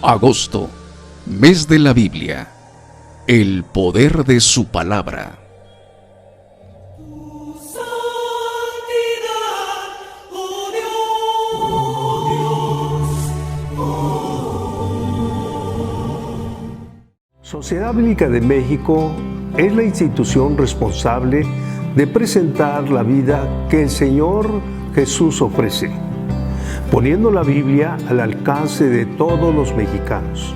Agosto, mes de la Biblia. El poder de su palabra. Sociedad Bíblica de México es la institución responsable de presentar la vida que el Señor Jesús ofrece, poniendo la Biblia al alcance de todos los mexicanos,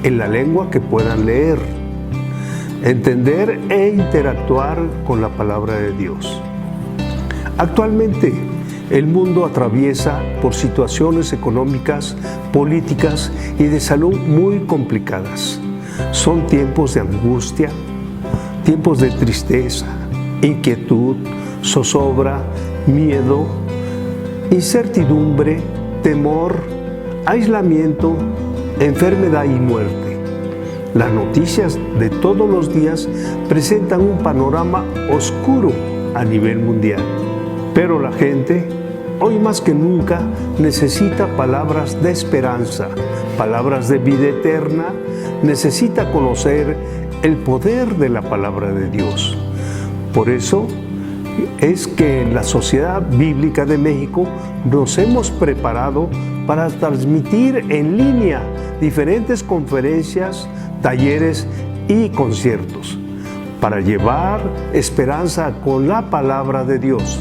en la lengua que puedan leer, entender e interactuar con la palabra de Dios. Actualmente, el mundo atraviesa por situaciones económicas, políticas y de salud muy complicadas. Son tiempos de angustia, tiempos de tristeza, inquietud, zozobra, miedo, incertidumbre, temor, aislamiento, enfermedad y muerte. Las noticias de todos los días presentan un panorama oscuro a nivel mundial. Pero la gente, hoy más que nunca, necesita palabras de esperanza, palabras de vida eterna, necesita conocer el poder de la palabra de Dios. Por eso es que en la Sociedad Bíblica de México nos hemos preparado para transmitir en línea diferentes conferencias, talleres y conciertos, para llevar esperanza con la palabra de Dios.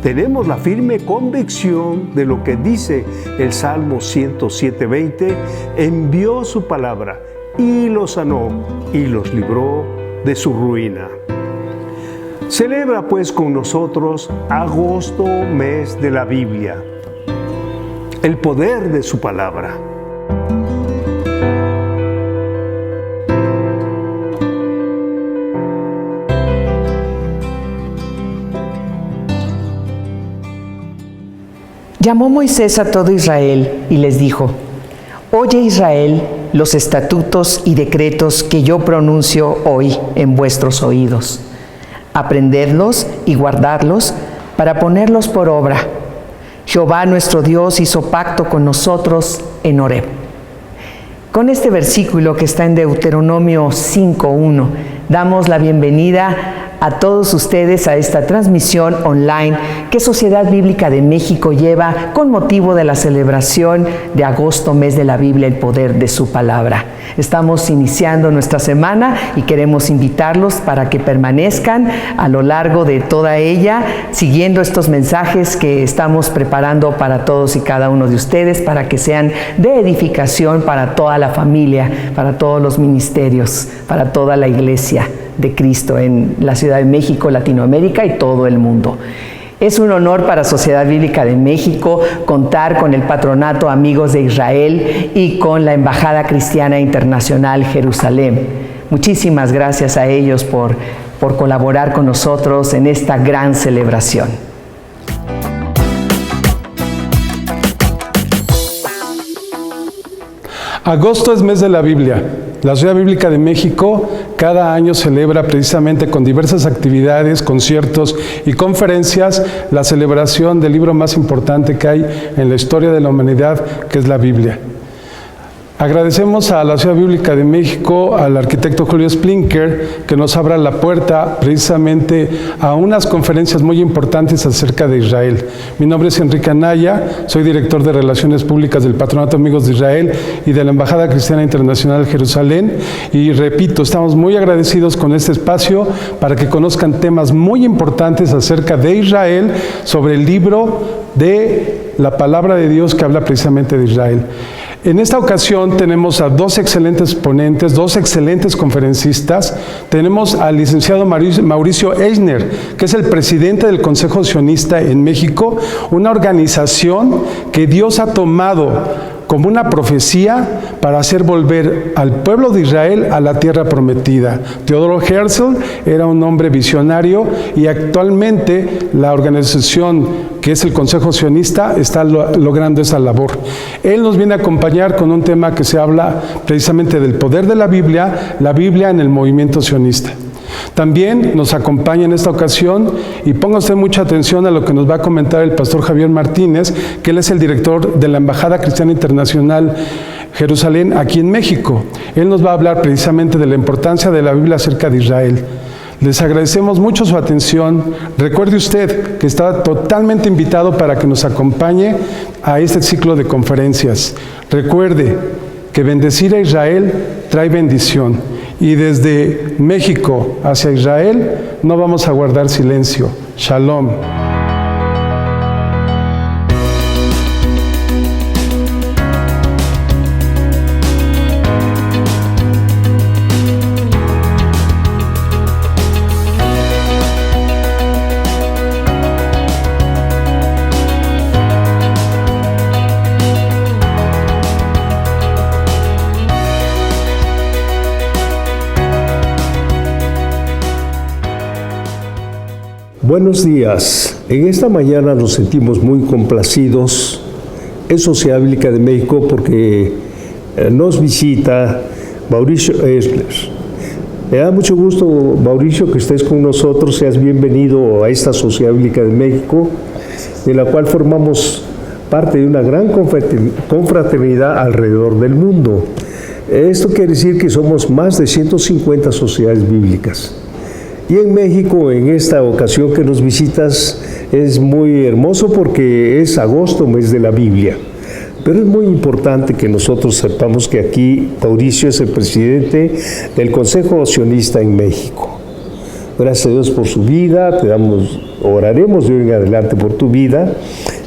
Tenemos la firme convicción de lo que dice el Salmo 107:20, envió su palabra y los sanó y los libró de su ruina. Celebra pues con nosotros agosto, mes de la Biblia, el poder de su palabra. Llamó Moisés a todo Israel y les dijo: Oye Israel, los estatutos y decretos que yo pronuncio hoy en vuestros oídos. Aprendedlos y guardadlos para ponerlos por obra. Jehová nuestro Dios hizo pacto con nosotros en Horeb. Con este versículo que está en Deuteronomio 5:1, damos la bienvenida a todos ustedes a esta transmisión online que Sociedad Bíblica de México lleva con motivo de la celebración de agosto, mes de la Biblia, el poder de su palabra. Estamos iniciando nuestra semana y queremos invitarlos para que permanezcan a lo largo de toda ella, siguiendo estos mensajes que estamos preparando para todos y cada uno de ustedes, para que sean de edificación para toda la familia, para todos los ministerios, para toda la iglesia de Cristo en la Ciudad de México, Latinoamérica y todo el mundo. Es un honor para Sociedad Bíblica de México contar con el Patronato Amigos de Israel y con la Embajada Cristiana Internacional Jerusalén. Muchísimas gracias a ellos por colaborar con nosotros en esta gran celebración. Agosto es mes de la Biblia. La Sociedad Bíblica de México cada año celebra precisamente con diversas actividades, conciertos y conferencias la celebración del libro más importante que hay en la historia de la humanidad, que es la Biblia. Agradecemos a la Sociedad Bíblica de México, al arquitecto Julio Splinker, que nos abra la puerta precisamente a unas conferencias muy importantes acerca de Israel. Mi nombre es Enrique Anaya, soy director de Relaciones Públicas del Patronato Amigos de Israel y de la Embajada Cristiana Internacional Jerusalén. Y repito, estamos muy agradecidos con este espacio para que conozcan temas muy importantes acerca de Israel, sobre el libro de la palabra de Dios que habla precisamente de Israel. En esta ocasión tenemos a dos excelentes ponentes, dos excelentes conferencistas. Tenemos al licenciado Mauricio Eisner, que es el presidente del Consejo Sionista en México, una organización que Dios ha tomado como una profecía para hacer volver al pueblo de Israel a la tierra prometida. Teodoro Herzl era un hombre visionario y actualmente la organización que es el Consejo Sionista está logrando esa labor. Él nos viene a acompañar con un tema que se habla precisamente del poder de la Biblia en el movimiento sionista. También nos acompaña en esta ocasión, y ponga usted mucha atención a lo que nos va a comentar el pastor Javier Martínez, que él es el director de la Embajada Cristiana Internacional Jerusalén, aquí en México. Él nos va a hablar precisamente de la importancia de la Biblia acerca de Israel. Les agradecemos mucho su atención. Recuerde usted que está totalmente invitado para que nos acompañe a este ciclo de conferencias. Recuerde que bendecir a Israel trae bendición. Y desde México hacia Israel no vamos a guardar silencio. Shalom. Buenos días. En esta mañana nos sentimos muy complacidos en Sociedad Bíblica de México porque nos visita Mauricio Esler. Me da mucho gusto, Mauricio, que estés con nosotros. Seas bienvenido a esta Sociedad Bíblica de México, de la cual formamos parte de una gran confraternidad alrededor del mundo. Esto quiere decir que somos más de 150 sociedades bíblicas. Y en México, en esta ocasión que nos visitas, es muy hermoso porque es agosto, mes de la Biblia. Pero es muy importante que nosotros sepamos que aquí Mauricio es el presidente del Consejo Sionista en México. Gracias a Dios por su vida, oraremos de hoy en adelante por tu vida,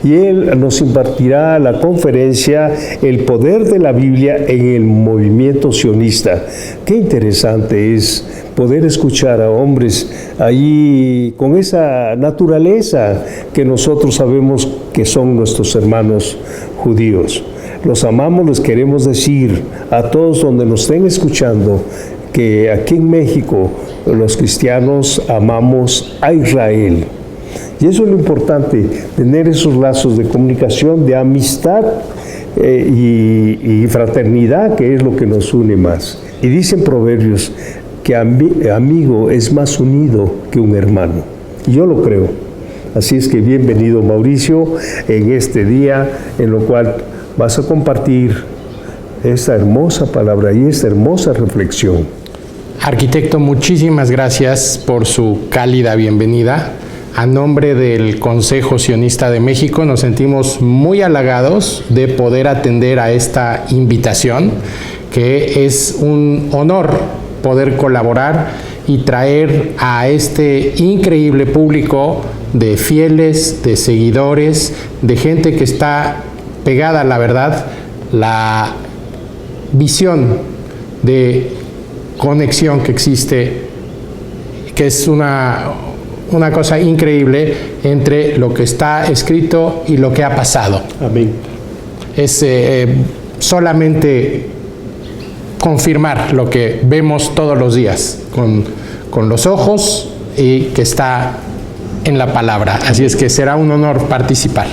y él nos impartirá la conferencia El poder de la Biblia en el movimiento sionista. Qué interesante es poder escuchar a hombres ahí con esa naturaleza que nosotros sabemos que son nuestros hermanos judíos. Los amamos, les queremos decir a todos donde nos estén escuchando que aquí en México los cristianos amamos a Israel. Y eso es lo importante, tener esos lazos de comunicación, de amistad y fraternidad, que es lo que nos une más. Y dicen Proverbios que amigo es más unido que un hermano. Y yo lo creo. Así es que bienvenido, Mauricio, en este día en lo cual vas a compartir esta hermosa palabra y esta hermosa reflexión. Arquitecto, muchísimas gracias por su cálida bienvenida. A nombre del Consejo Sionista de México nos sentimos muy halagados de poder atender a esta invitación, que es un honor poder colaborar y traer a este increíble público de fieles, de seguidores, de gente que está pegada a la verdad, la visión de conexión que existe, que es una cosa increíble entre lo que está escrito y lo que ha pasado. Amén. Es solamente confirmar lo que vemos todos los días con los ojos y que está en la palabra. Así es que será un honor participar.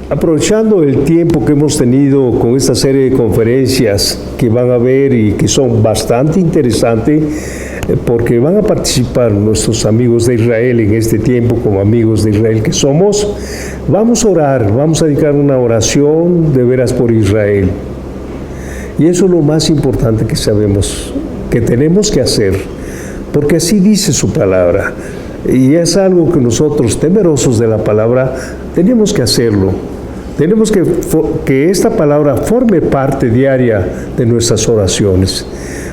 Aprovechando el tiempo que hemos tenido con esta serie de conferencias que van a ver y que son bastante interesantes, porque van a participar nuestros amigos de Israel en este tiempo, como amigos de Israel que somos, vamos a orar, vamos a dedicar una oración de veras por Israel. Y eso es lo más importante que sabemos, que tenemos que hacer, porque así dice su palabra. Y es algo que nosotros, temerosos de la palabra, tenemos que hacerlo. Tenemos que esta palabra forme parte diaria de nuestras oraciones.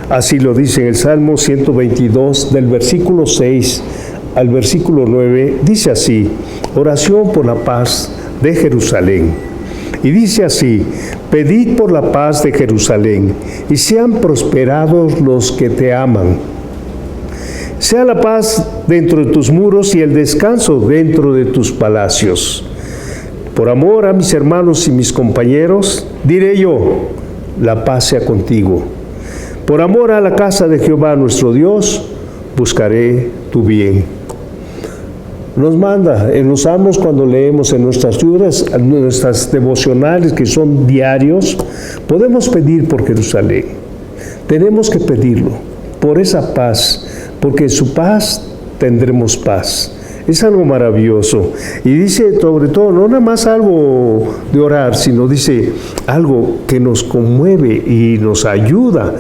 Así lo dice en el Salmo 122, del versículo 6 al versículo 9, dice así: oración por la paz de Jerusalén. Y dice así: pedid por la paz de Jerusalén, y sean prosperados los que te aman. Sea la paz dentro de tus muros y el descanso dentro de tus palacios. Por amor a mis hermanos y mis compañeros, diré yo, la paz sea contigo. Por amor a la casa de Jehová nuestro Dios, buscaré tu bien. Nos manda en los salmos, cuando leemos en nuestras devocionales que son diarios, podemos pedir por Jerusalén. Tenemos que pedirlo por esa paz, porque en su paz tendremos paz. Es algo maravilloso. Y dice, sobre todo, no nada más algo de orar, sino dice algo que nos conmueve y nos ayuda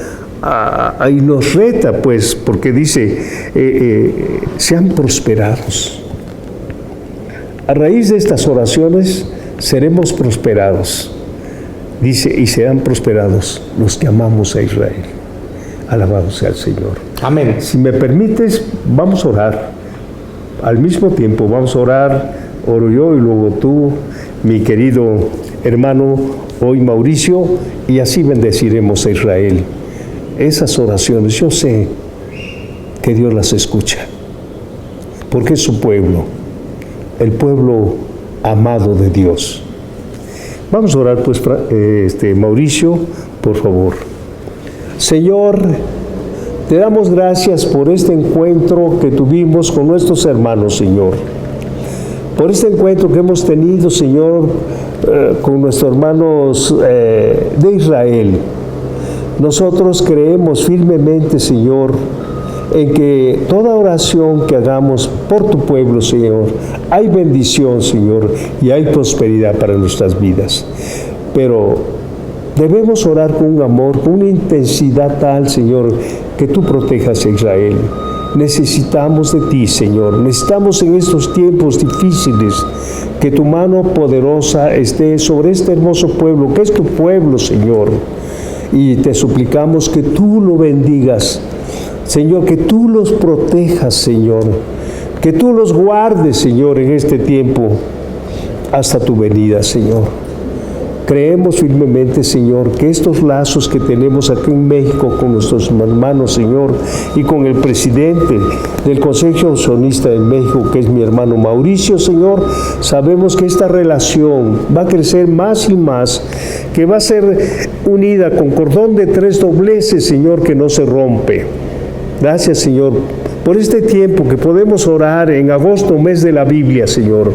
y nos reta, pues, porque dice, sean prosperados. A raíz de estas oraciones seremos prosperados. Dice, y serán prosperados los que amamos a Israel. Alabado sea el Señor. Amén. Si me permites, vamos a orar. Al mismo tiempo, vamos a orar, oro yo y luego tú, mi querido hermano, hoy Mauricio, y así bendeciremos a Israel. Esas oraciones, yo sé que Dios las escucha, porque es su pueblo, el pueblo amado de Dios. Vamos a orar, pues, Mauricio, por favor. Señor, te damos gracias por este encuentro que tuvimos con nuestros hermanos, Señor. Por este encuentro que hemos tenido, Señor, con nuestros hermanos de Israel. Nosotros creemos firmemente, Señor, en que toda oración que hagamos por tu pueblo, Señor, hay bendición, Señor, y hay prosperidad para nuestras vidas. Pero debemos orar con un amor, con una intensidad tal, Señor, que tú protejas a Israel. Necesitamos de ti, Señor. Necesitamos en estos tiempos difíciles que tu mano poderosa esté sobre este hermoso pueblo, que es tu pueblo, Señor. Y te suplicamos que tú lo bendigas, Señor, que tú los protejas, Señor, que tú los guardes, Señor, en este tiempo hasta tu venida, Señor. Creemos firmemente, Señor, que estos lazos que tenemos aquí en México con nuestros hermanos, Señor, y con el presidente del Consejo Sionista de México, que es mi hermano Mauricio, Señor, sabemos que esta relación va a crecer más y más, que va a ser unida con cordón de 3 dobleces, Señor, que no se rompe. Gracias, Señor, por este tiempo que podemos orar en agosto, mes de la Biblia, Señor,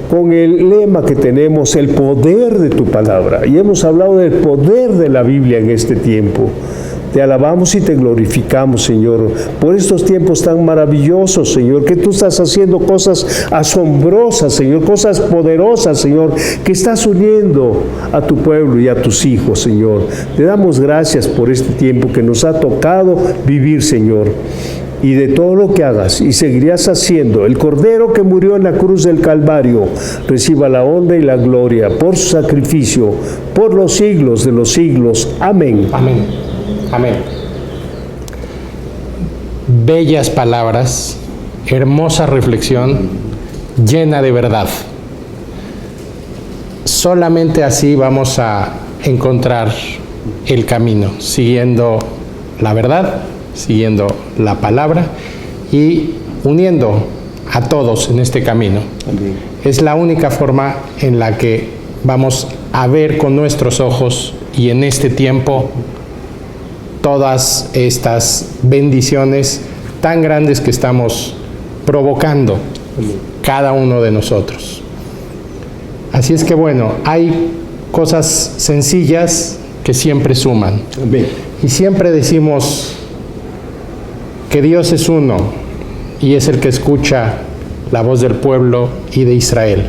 con el lema que tenemos, el poder de tu palabra. Y hemos hablado del poder de la Biblia en este tiempo. Te alabamos y te glorificamos, Señor, por estos tiempos tan maravillosos, Señor, que tú estás haciendo cosas asombrosas, Señor, cosas poderosas, Señor, que estás uniendo a tu pueblo y a tus hijos, Señor. Te damos gracias por este tiempo que nos ha tocado vivir, Señor. Y de todo lo que hagas y seguirás haciendo, el Cordero que murió en la cruz del Calvario, reciba la honra y la gloria por su sacrificio, por los siglos de los siglos. Amén. Amén. Amén. Bellas palabras, hermosa reflexión, llena de verdad. Solamente así vamos a encontrar el camino, siguiendo la verdad, siguiendo la palabra y uniendo a todos en este camino. Amén. Es la única forma en la que vamos a ver con nuestros ojos y en este tiempo todas estas bendiciones tan grandes que estamos provocando cada uno de nosotros. Así es que bueno, hay cosas sencillas que siempre suman. Amén. Y siempre decimos que Dios es uno y es el que escucha la voz del pueblo y de Israel.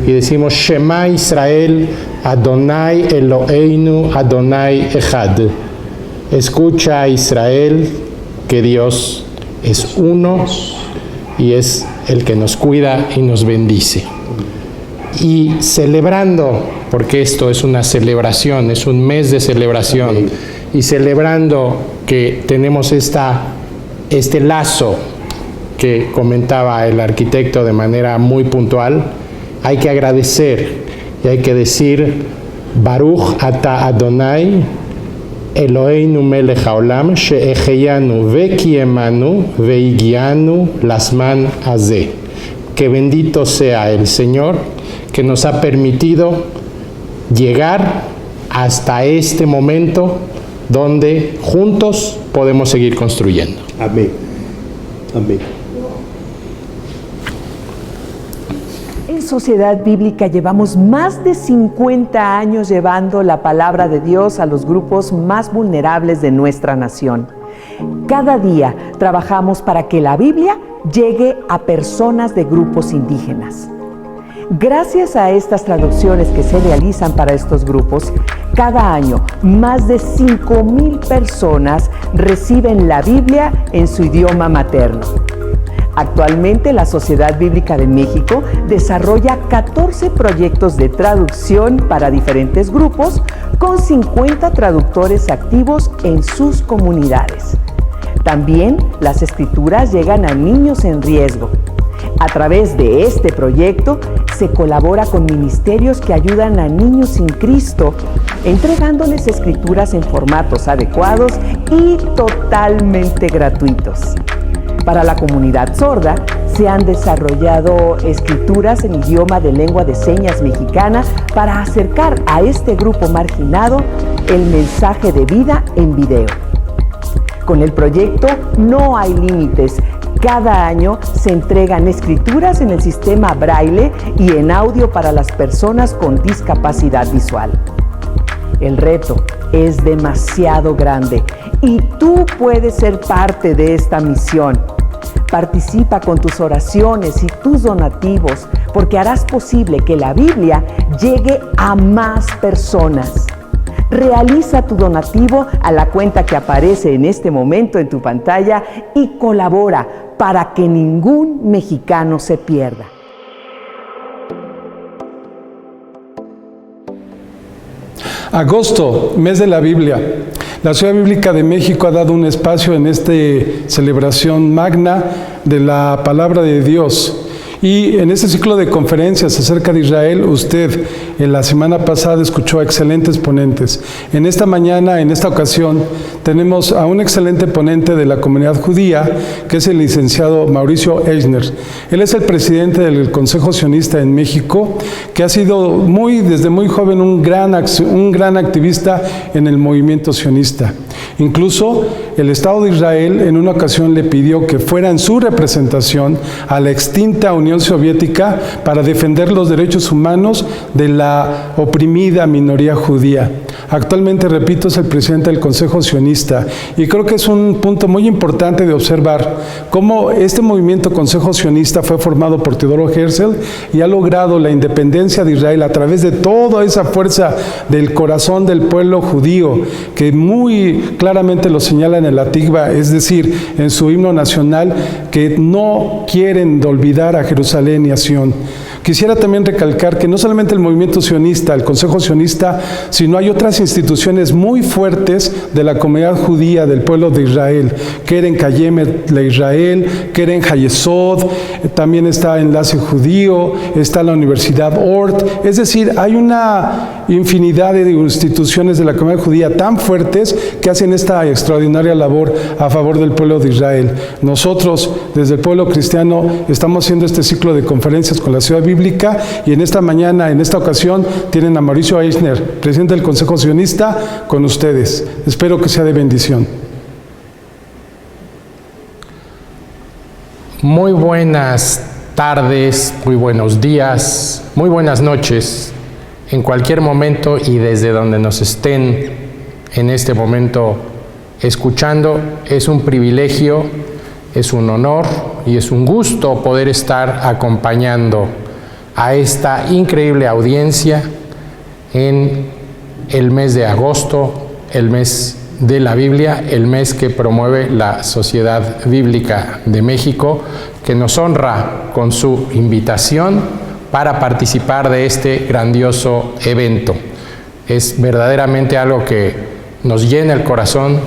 Y decimos, Shema Israel, Adonai Eloheinu, Adonai Echad. Escucha a Israel, que Dios es uno y es el que nos cuida y nos bendice. Y celebrando, porque esto es una celebración, es un mes de celebración, y celebrando que tenemos este lazo que comentaba el arquitecto de manera muy puntual, hay que agradecer y hay que decir, Baruch ata Adonai, Eloheinu melech haolam, she'eheyanu vekiemanu veigianu lasman hazeh. Que bendito sea el Señor que nos ha permitido llegar hasta este momento donde juntos podemos seguir construyendo. Amén. Amén. En Sociedad Bíblica llevamos más de 50 años llevando la palabra de Dios a los grupos más vulnerables de nuestra nación. Cada día trabajamos para que la Biblia llegue a personas de grupos indígenas. Gracias a estas traducciones que se realizan para estos grupos, cada año más de 5,000 personas reciben la Biblia en su idioma materno. Actualmente la Sociedad Bíblica de México desarrolla 14 proyectos de traducción para diferentes grupos con 50 traductores activos en sus comunidades. También las escrituras llegan a niños en riesgo. A través de este proyecto se colabora con ministerios que ayudan a niños sin Cristo, entregándoles escrituras en formatos adecuados y totalmente gratuitos. Para la comunidad sorda, se han desarrollado escrituras en idioma de lengua de señas mexicana para acercar a este grupo marginado el mensaje de vida en video. Con el proyecto No hay límites. Cada año se entregan escrituras en el sistema Braille y en audio para las personas con discapacidad visual. El reto es demasiado grande y tú puedes ser parte de esta misión. Participa con tus oraciones y tus donativos, porque harás posible que la Biblia llegue a más personas. Realiza tu donativo a la cuenta que aparece en este momento en tu pantalla y colabora para que ningún mexicano se pierda. Agosto, mes de la Biblia. La Ciudad Bíblica de México ha dado un espacio en esta celebración magna de la Palabra de Dios. Y en este ciclo de conferencias acerca de Israel, usted en la semana pasada escuchó a excelentes ponentes. En esta mañana, en esta ocasión, tenemos a un excelente ponente de la comunidad judía, que es el licenciado Mauricio Eichner. Él es el presidente del Consejo Sionista en México, que ha sido desde muy joven un gran activista en el movimiento sionista. Incluso el Estado de Israel en una ocasión le pidió que fuera en su representación a la extinta Unión Soviética para defender los derechos humanos de la oprimida minoría judía. Actualmente, repito, es el presidente del Consejo Sionista y creo que es un punto muy importante de observar cómo este movimiento Consejo Sionista fue formado por Teodoro Herzl y ha logrado la independencia de Israel a través de toda esa fuerza del corazón del pueblo judío, que muy claramente lo señala en el Atikva, es decir, en su himno nacional, que no quieren olvidar a Jerusalén y a Sión. Quisiera también recalcar que no solamente el movimiento sionista, el Consejo Sionista, sino hay otras instituciones muy fuertes de la comunidad judía del pueblo de Israel. Keren Kayemet de Israel, Keren Hayesod, también está Enlace Judío, está la Universidad Ort. Es decir, hay una infinidad de instituciones de la comunidad judía tan fuertes que hacen esta extraordinaria labor a favor del pueblo de Israel. Nosotros, desde el pueblo cristiano, estamos haciendo este ciclo de conferencias con la Ciudad Bíblica y en esta mañana, en esta ocasión, tienen a Mauricio Eichner, presidente del Consejo Sionista, con ustedes. Espero que sea de bendición. Muy buenas tardes, muy buenos días, muy buenas noches, en cualquier momento y desde donde nos estén en este momento escuchando. Es un privilegio, es un honor y es un gusto poder estar acompañando a esta increíble audiencia en el mes de agosto, el mes de la Biblia, el mes que promueve la Sociedad Bíblica de México, que nos honra con su invitación para participar de este grandioso evento. Es verdaderamente algo que nos llena el corazón,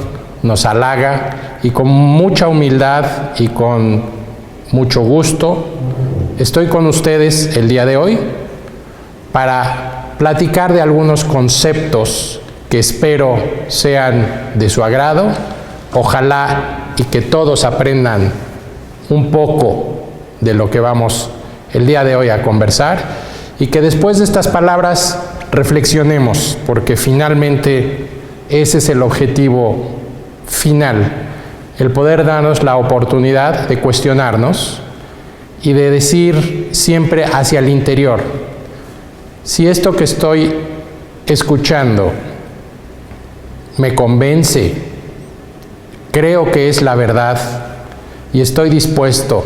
nos halaga y con mucha humildad y con mucho gusto estoy con ustedes el día de hoy para platicar de algunos conceptos que espero sean de su agrado. Ojalá y que todos aprendan un poco de lo que vamos el día de hoy a conversar y que después de estas palabras reflexionemos, porque finalmente ese es el objetivo final, el poder darnos la oportunidad de cuestionarnos y de decir siempre hacia el interior, si esto que estoy escuchando me convence, creo que es la verdad y estoy dispuesto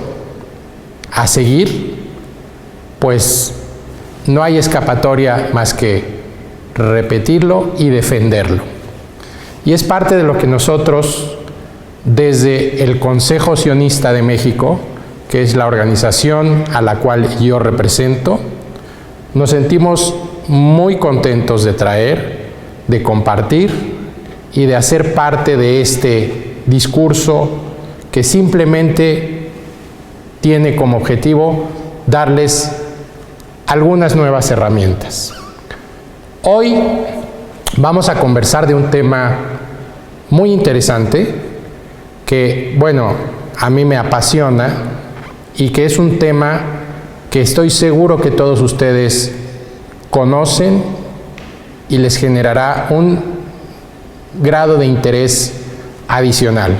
a seguir, pues no hay escapatoria más que repetirlo y defenderlo. Y es parte de lo que nosotros, desde el Consejo Sionista de México, que es la organización a la cual yo represento, nos sentimos muy contentos de traer, de compartir y de hacer parte de este discurso que simplemente tiene como objetivo darles algunas nuevas herramientas. Hoy vamos a conversar de un tema muy interesante que, bueno, a mí me apasiona y que es un tema que estoy seguro que todos ustedes conocen y les generará un grado de interés adicional.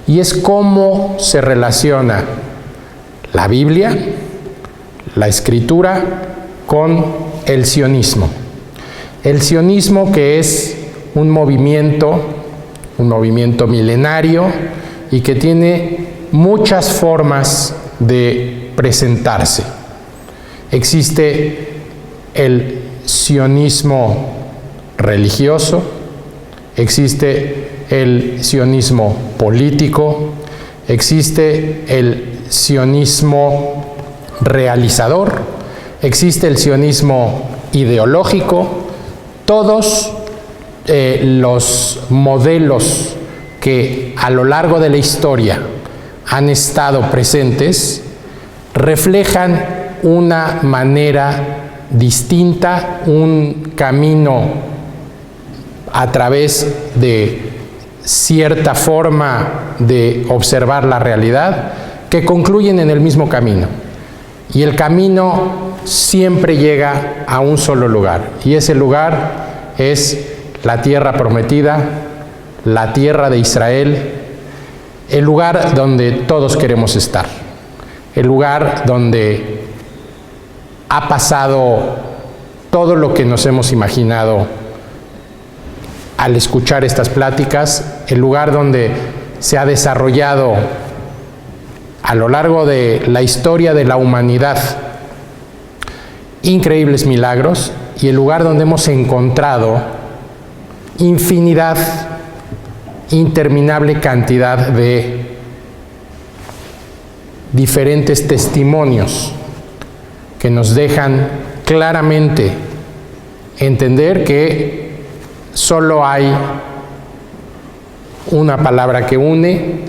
Y es cómo se relaciona la Biblia, la Escritura, con el sionismo. El sionismo, que es un movimiento milenario y que tiene muchas formas de presentarse. Existe el sionismo religioso, existe el sionismo político, existe el sionismo realizador, existe el sionismo ideológico. Todos los modelos que a lo largo de la historia han estado presentes reflejan una manera distinta, un camino a través de cierta forma de observar la realidad que concluyen en el mismo camino. Y el camino siempre llega a un solo lugar, y ese lugar es la tierra prometida, la tierra de Israel, el lugar donde todos queremos estar, el lugar donde ha pasado todo lo que nos hemos imaginado al escuchar estas pláticas, el lugar donde se ha desarrollado a lo largo de la historia de la humanidad increíbles milagros, y el lugar donde hemos encontrado infinidad, interminable cantidad de diferentes testimonios que nos dejan claramente entender que solo hay una palabra que une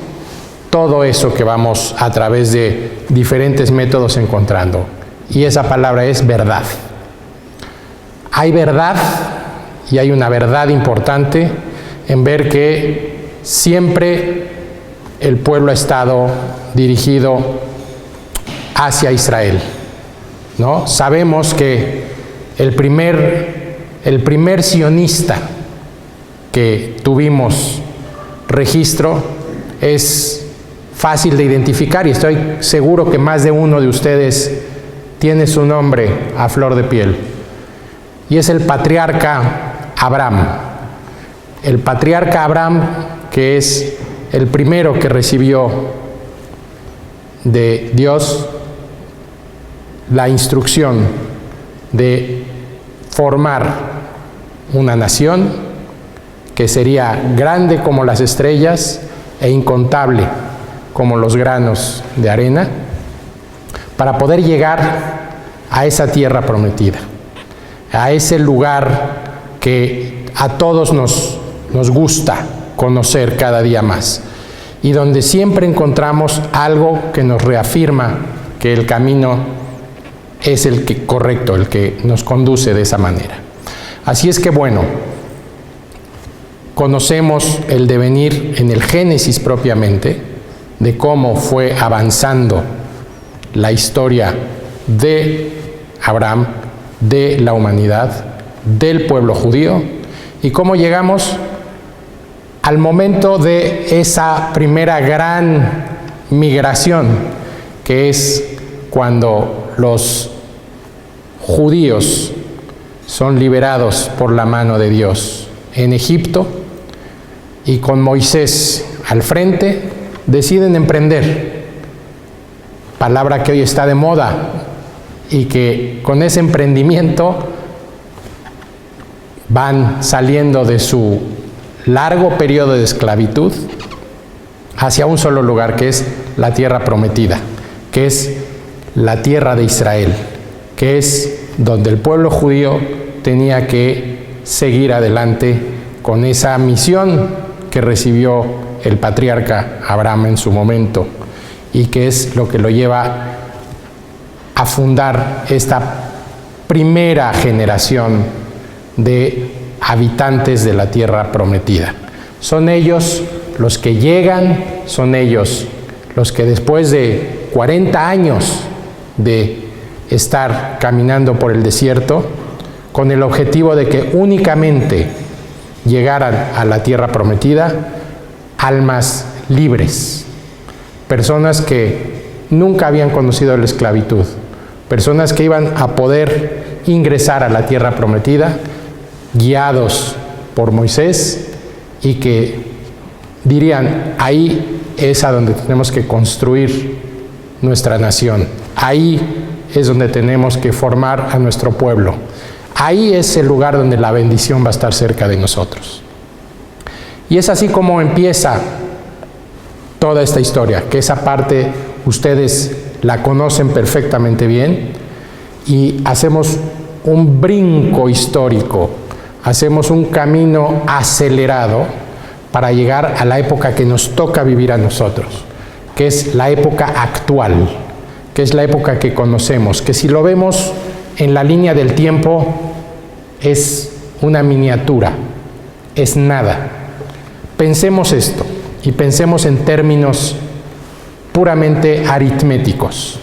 todo eso que vamos a través de diferentes métodos encontrando, y esa palabra es verdad. Hay verdad, y hay una verdad importante en ver que siempre el pueblo ha estado dirigido hacia Israel, ¿no? Sabemos que el primer sionista que tuvimos registro es fácil de identificar, y estoy seguro que más de uno de ustedes tiene su nombre a flor de piel, y es el patriarca Abraham. El patriarca Abraham, que es el primero que recibió de Dios la instrucción de formar una nación que sería grande como las estrellas e incontable como los granos de arena, para poder llegar a esa tierra prometida, a ese lugar que a todos nos gusta conocer cada día más, y donde siempre encontramos algo que nos reafirma que el camino es el que correcto, el que nos conduce de esa manera. Así es que, bueno, conocemos el devenir en el Génesis propiamente de cómo fue avanzando la historia de Abraham, de la humanidad, del pueblo judío, y cómo llegamos al momento de esa primera gran migración, que es cuando los judíos son liberados por la mano de Dios en Egipto, y con Moisés al frente deciden emprender palabra que hoy está de moda, y que con ese emprendimiento van saliendo de su largo periodo de esclavitud hacia un solo lugar, que es la tierra prometida, que es la tierra de Israel, que es donde el pueblo judío tenía que seguir adelante con esa misión que recibió el patriarca Abraham en su momento, y que es lo que lo lleva a fundar esta primera generación de habitantes de la tierra prometida. Son ellos los que llegan, son ellos los que después de 40 años de estar caminando por el desierto, con el objetivo de que únicamente llegaran a la tierra prometida almas libres, personas que nunca habían conocido la esclavitud, personas que iban a poder ingresar a la tierra prometida guiados por Moisés, y que dirían: ahí es a donde tenemos que construir nuestra nación, ahí es donde tenemos que formar a nuestro pueblo, ahí es el lugar donde la bendición va a estar cerca de nosotros. Y es así como empieza toda esta historia, que esa parte ustedes la conocen perfectamente bien, y hacemos un brinco histórico, hacemos un camino acelerado para llegar a la época que nos toca vivir a nosotros, que es la época actual, que es la época que conocemos, que si lo vemos en la línea del tiempo es una miniatura, es nada. Pensemos esto, y pensemos en términos puramente aritméticos.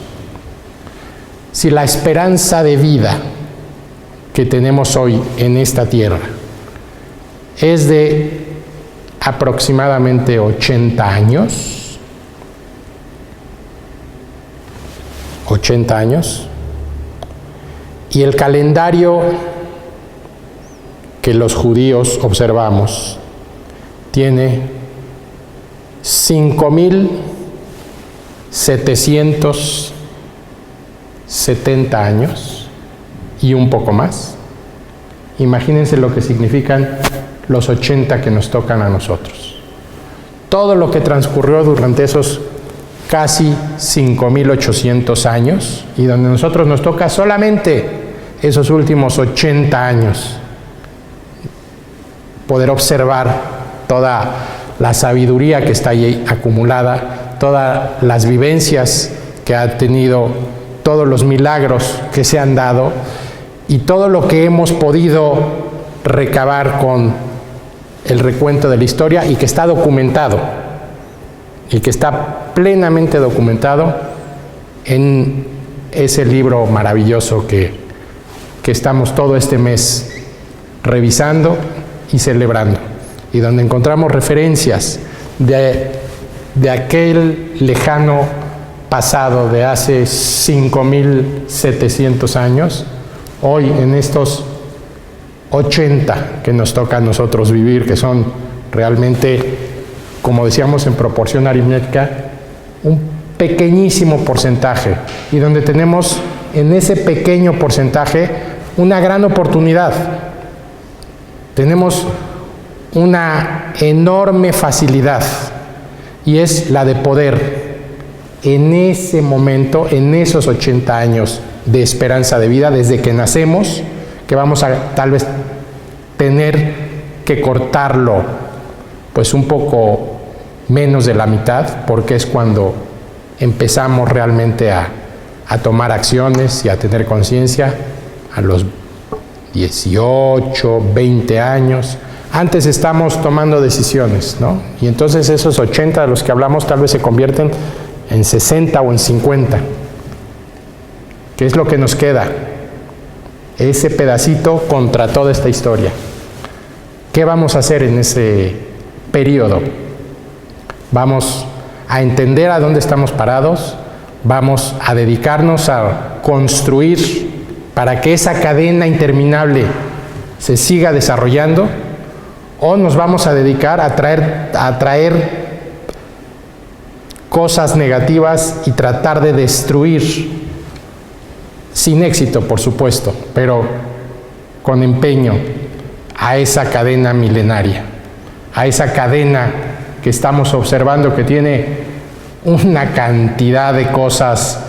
Si la esperanza de vida que tenemos hoy en esta tierra es de aproximadamente 80 años, 80 años, y el calendario que los judíos observamos tiene 5,770 años y un poco más. Imagínense lo que significan los 80 que nos tocan a nosotros. Todo lo que transcurrió durante esos casi 5,800 años, y donde a nosotros nos toca solamente esos últimos 80 años, poder observar toda la sabiduría que está ahí acumulada, todas las vivencias que ha tenido, todos los milagros que se han dado, y todo lo que hemos podido recabar con el recuento de la historia, y que está documentado, y que está plenamente documentado en ese libro maravilloso que estamos todo este mes revisando y celebrando, y donde encontramos referencias de aquel lejano pasado de hace 5,700 años, hoy en estos 80 que nos toca a nosotros vivir, que son realmente, como decíamos, en proporción aritmética, un pequeñísimo porcentaje, y donde tenemos en ese pequeño porcentaje una gran oportunidad. Tenemos una enorme facilidad, y es la de poder en ese momento, en esos 80 años de esperanza de vida, desde que nacemos, que vamos a tal vez tener que cortarlo pues un poco menos de la mitad, porque es cuando empezamos realmente a tomar acciones y a tener conciencia, a los 18, 20 años. Antes estamos tomando decisiones, ¿no? Y entonces esos 80 de los que hablamos tal vez se convierten en 60 o en 50. ¿Qué es lo que nos queda? Ese pedacito contra toda esta historia. ¿Qué vamos a hacer en ese periodo? Vamos a entender a dónde estamos parados, vamos a dedicarnos a construir para que esa cadena interminable se siga desarrollando, o nos vamos a dedicar a traer cosas negativas y tratar de destruir, sin éxito por supuesto, pero con empeño, a esa cadena milenaria, a esa cadena que estamos observando que tiene una cantidad de cosas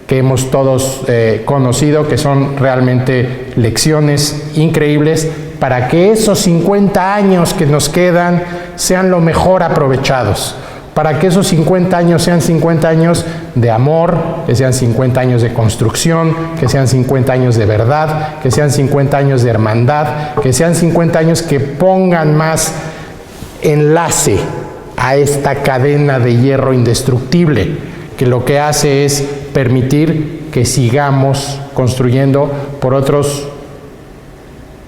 que hemos todos conocido, que son realmente lecciones increíbles para que esos 50 años que nos quedan sean lo mejor aprovechados, para que esos 50 años sean 50 años de amor, que sean 50 años de construcción, que sean 50 años de verdad, que sean 50 años de hermandad, que sean 50 años que pongan más enlace a esta cadena de hierro indestructible, que lo que hace es permitir que sigamos construyendo por otros,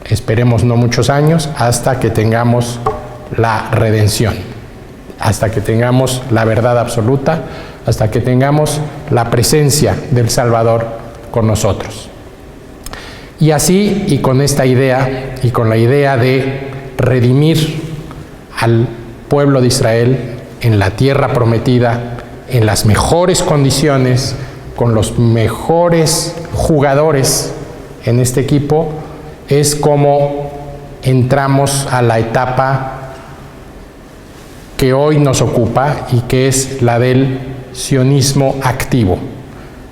esperemos no muchos años, hasta que tengamos la redención, hasta que tengamos la verdad absoluta, hasta que tengamos la presencia del Salvador con nosotros. Y así, y con esta idea, y con la idea de redimir al pueblo de Israel en la tierra prometida, en las mejores condiciones, con los mejores jugadores en este equipo, es como entramos a la etapa que hoy nos ocupa y que es la del sionismo activo,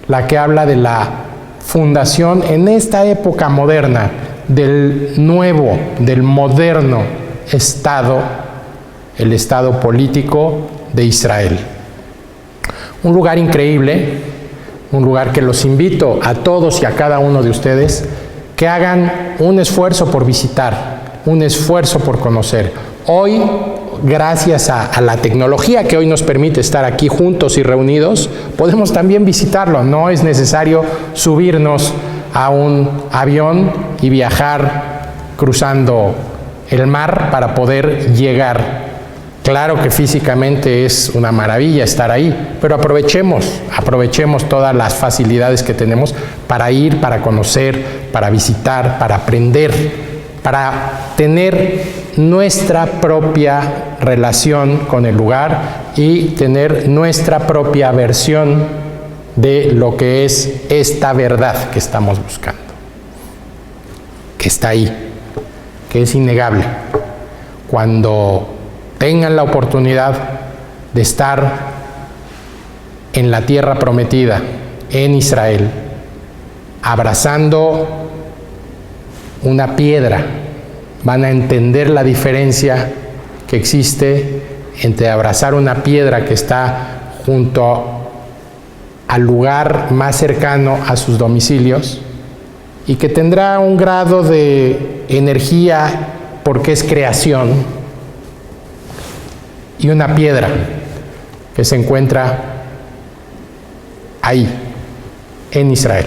la que habla de la fundación en esta época moderna del nuevo, del moderno Estado, el Estado político de Israel. Un lugar increíble, un lugar que los invito a todos y a cada uno de ustedes que hagan un esfuerzo por visitar, un esfuerzo por conocer. Hoy, gracias a la tecnología que hoy nos permite estar aquí juntos y reunidos, podemos también visitarlo. No es necesario subirnos a un avión y viajar cruzando el mar para poder llegar. Claro que físicamente es una maravilla estar ahí, pero aprovechemos todas las facilidades que tenemos para ir, para conocer, para visitar, para aprender, para tener nuestra propia relación con el lugar y tener nuestra propia versión de lo que es esta verdad que estamos buscando, que está ahí, que es innegable. Cuando tengan la oportunidad de estar en la tierra prometida, en Israel, abrazando una piedra, van a entender la diferencia que existe entre abrazar una piedra que está junto al lugar más cercano a sus domicilios y que tendrá un grado de energía porque es creación, y una piedra que se encuentra ahí, en Israel.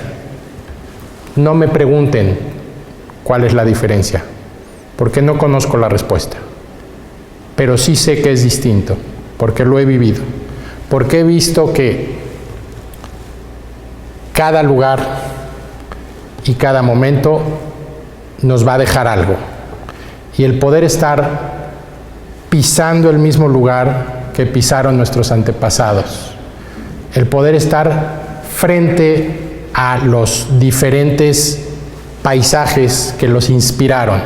No me pregunten cuál es la diferencia, porque no conozco la respuesta, pero sí sé que es distinto, porque lo he vivido, porque he visto que cada lugar y cada momento nos va a dejar algo, y el poder estar pisando el mismo lugar que pisaron nuestros antepasados, el poder estar frente a los diferentes paisajes que los inspiraron,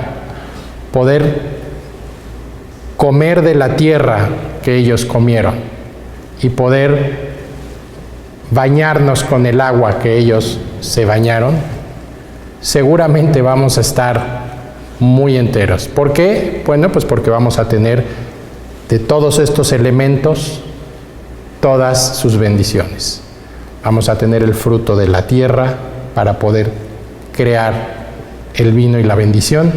poder comer de la tierra que ellos comieron y poder bañarnos con el agua que ellos se bañaron, seguramente vamos a estar muy enteros. ¿Por qué? Bueno, pues porque vamos a tener de todos estos elementos todas sus bendiciones. Vamos a tener el fruto de la tierra para poder crear el vino y la bendición.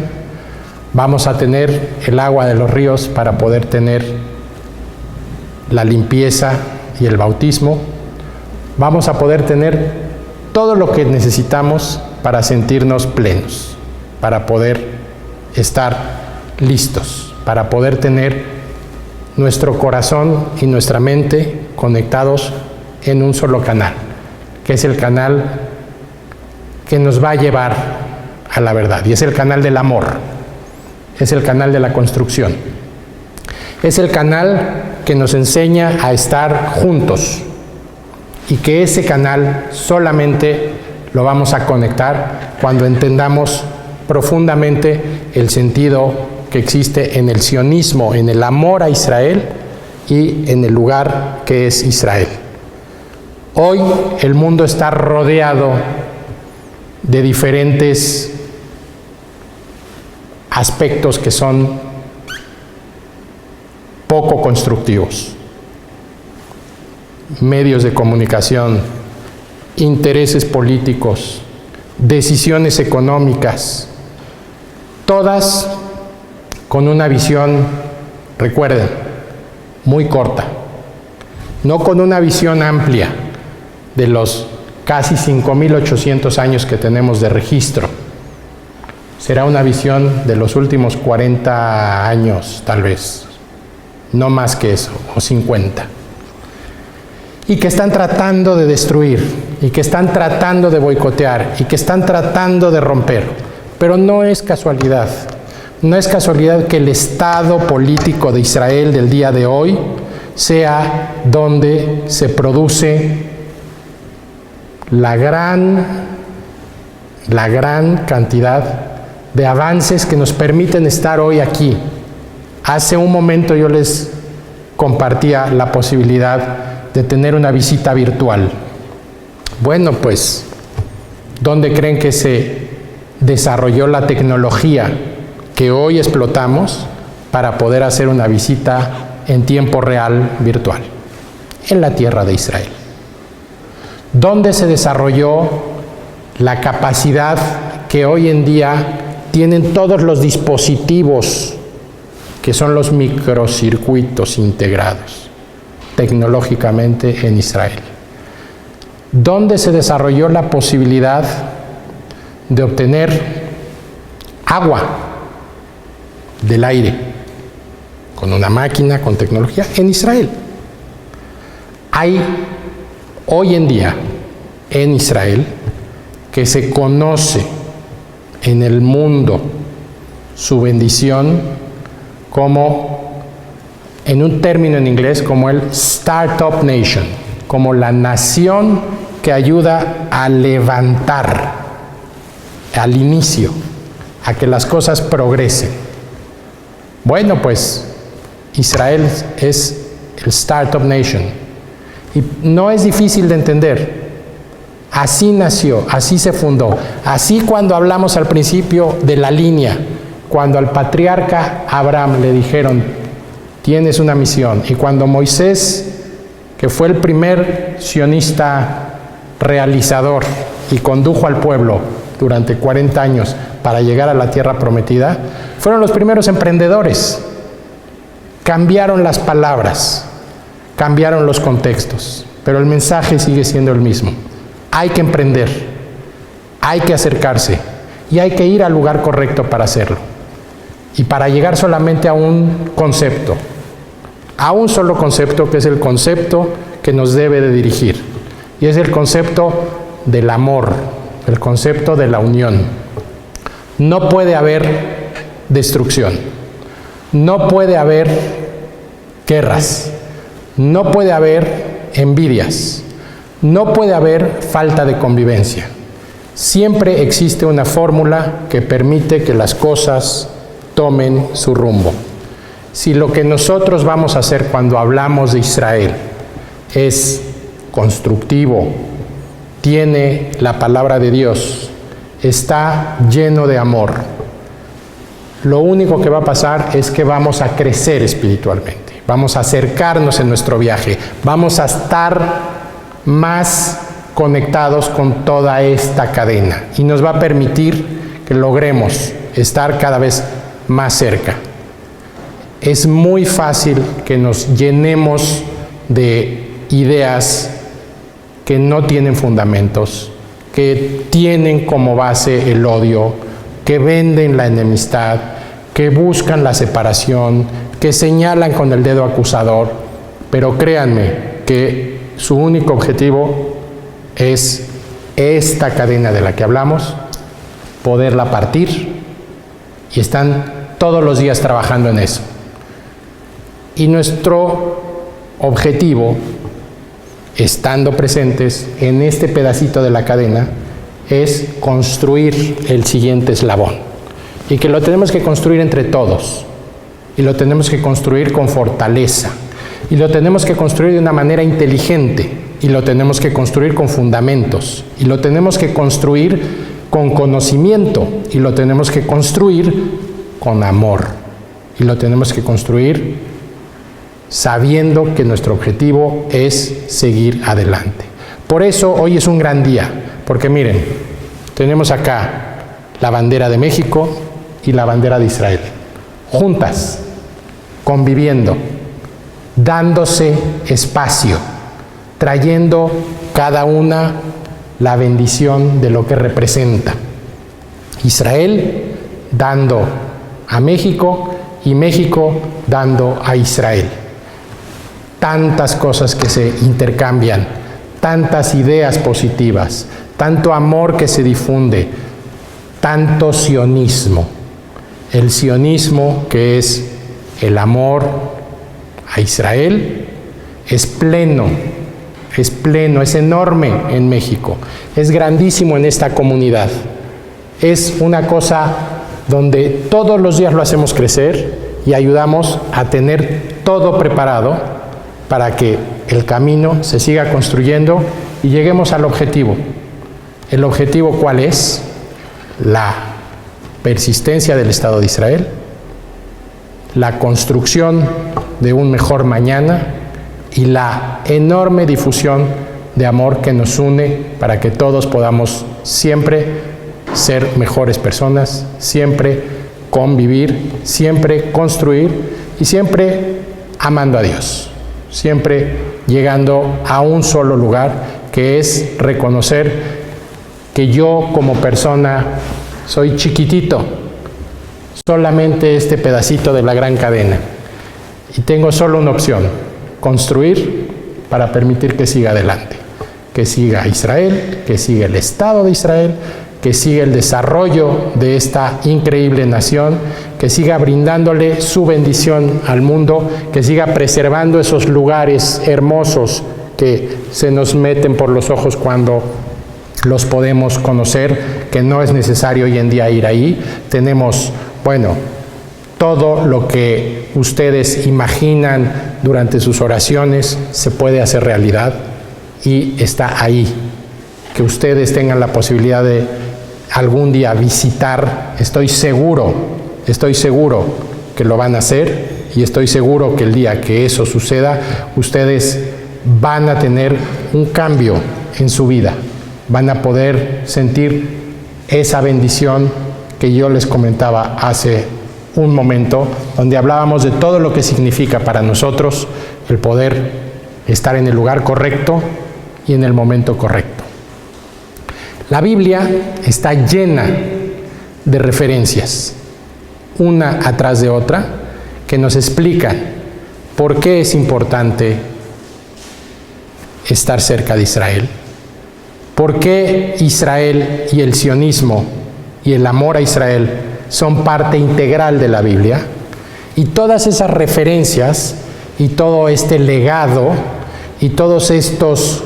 Vamos a tener el agua de los ríos para poder tener la limpieza y el bautismo. Vamos a poder tener todo lo que necesitamos para sentirnos plenos, para poder estar listos, para poder tener nuestro corazón y nuestra mente conectados en un solo canal, que es el canal que nos va a llevar a la verdad, y es el canal del amor, es el canal de la construcción, es el canal que nos enseña a estar juntos y que ese canal solamente lo vamos a conectar cuando entendamos profundamente el sentido que existe en el sionismo, en el amor a Israel y en el lugar que es Israel. Hoy el mundo está rodeado de diferentes aspectos que son poco constructivos. Medios de comunicación, intereses políticos, decisiones económicas, todas con una visión, recuerden, muy corta, no con una visión amplia de los casi 5.800 años que tenemos de registro. Será una visión de los últimos 40 años, tal vez, no más que eso, o 50. Y que están tratando de destruir, y que están tratando de boicotear, y que están tratando de romper. Pero no es casualidad. No es casualidad que el estado político de Israel del día de hoy sea donde se produce la gran cantidad de avances que nos permiten estar hoy aquí. Hace un momento yo les compartía la posibilidad de tener una visita virtual. Bueno, pues, ¿dónde creen que se desarrolló la tecnología que hoy explotamos para poder hacer una visita en tiempo real virtual? En la tierra de Israel. ¿Dónde se desarrolló la capacidad que hoy en día tienen todos los dispositivos que son los microcircuitos integrados tecnológicamente en Israel? ¿Dónde se desarrolló la posibilidad de obtener agua del aire con una máquina, con tecnología? En Israel. Hay hoy en día en Israel que se conoce en el mundo su bendición como, en un término en inglés, como el Startup Nation, como la nación que ayuda a levantar al inicio, a que las cosas progresen. Bueno, pues Israel es el Startup Nation y no es difícil de entender. Así nació, así se fundó. Así cuando hablamos al principio de la línea, cuando al patriarca Abraham le dijeron, tienes una misión, y cuando Moisés, que fue el primer sionista realizador y condujo al pueblo durante 40 años para llegar a la tierra prometida, fueron los primeros emprendedores. Cambiaron las palabras, cambiaron los contextos, pero el mensaje sigue siendo el mismo. Hay que emprender, hay que acercarse y hay que ir al lugar correcto para hacerlo. Y para llegar solamente a un concepto, a un solo concepto, que es el concepto que nos debe de dirigir. Y es el concepto del amor, el concepto de la unión. No puede haber destrucción, no puede haber guerras, no puede haber envidias, no puede haber falta de convivencia. Siempre existe una fórmula que permite que las cosas tomen su rumbo. Si lo que nosotros vamos a hacer cuando hablamos de Israel es constructivo, tiene la palabra de Dios, está lleno de amor, lo único que va a pasar es que vamos a crecer espiritualmente, vamos a acercarnos en nuestro viaje, vamos a estar más conectados con toda esta cadena y nos va a permitir que logremos estar cada vez más cerca. Es muy fácil que nos llenemos de ideas que no tienen fundamentos, que tienen como base el odio, que venden la enemistad, que buscan la separación, que señalan con el dedo acusador, pero créanme que su único objetivo es esta cadena de la que hablamos, poderla partir, y están todos los días trabajando en eso. Y nuestro objetivo, estando presentes en este pedacito de la cadena, es construir el siguiente eslabón. Y que lo tenemos que construir entre todos. Y lo tenemos que construir con fortaleza. Y lo tenemos que construir de una manera inteligente. Y lo tenemos que construir con fundamentos. Y lo tenemos que construir con conocimiento. Y lo tenemos que construir con amor. Y lo tenemos que construir sabiendo que nuestro objetivo es seguir adelante. Por eso hoy es un gran día, porque miren, tenemos acá la bandera de México y la bandera de Israel, juntas, conviviendo, dándose espacio, trayendo cada una la bendición de lo que representa. Israel dando a México y México dando a Israel. Tantas cosas que se intercambian, tantas ideas positivas, tanto amor que se difunde, tanto sionismo. El sionismo, que es el amor a Israel, es pleno, es enorme en México, es grandísimo en esta comunidad. Es una cosa donde todos los días lo hacemos crecer y ayudamos a tener todo preparado para que el camino se siga construyendo y lleguemos al objetivo. ¿El objetivo cuál es? La persistencia del Estado de Israel, la construcción de un mejor mañana y la enorme difusión de amor que nos une para que todos podamos siempre ser mejores personas, siempre convivir, siempre construir y siempre amando a Dios. Siempre llegando a un solo lugar, que es reconocer que yo como persona soy chiquitito, solamente este pedacito de la gran cadena, y tengo solo una opción: construir para permitir que siga adelante, que siga Israel, que siga el Estado de Israel, que siga el desarrollo de esta increíble nación, que siga brindándole su bendición al mundo, que siga preservando esos lugares hermosos que se nos meten por los ojos cuando los podemos conocer, que no es necesario hoy en día ir ahí. Tenemos, todo lo que ustedes imaginan durante sus oraciones se puede hacer realidad y está ahí. Que ustedes tengan la posibilidad de algún día visitar, estoy seguro que lo van a hacer, y estoy seguro que el día que eso suceda, ustedes van a tener un cambio en su vida, van a poder sentir esa bendición que yo les comentaba hace un momento, donde hablábamos de todo lo que significa para nosotros el poder estar en el lugar correcto y en el momento correcto. La Biblia está llena de referencias, una atrás de otra, que nos explican por qué es importante estar cerca de Israel, por qué Israel y el sionismo y el amor a Israel son parte integral de la Biblia, y todas esas referencias y todo este legado y todos estos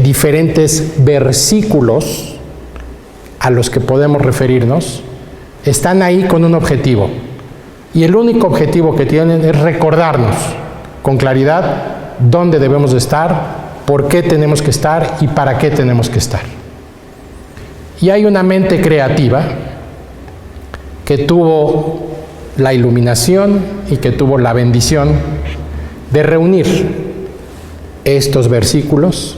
diferentes versículos a los que podemos referirnos están ahí con un objetivo, y el único objetivo que tienen es recordarnos con claridad dónde debemos de estar, por qué tenemos que estar y para qué tenemos que estar. Y hay una mente creativa que tuvo la iluminación y que tuvo la bendición de reunir estos versículos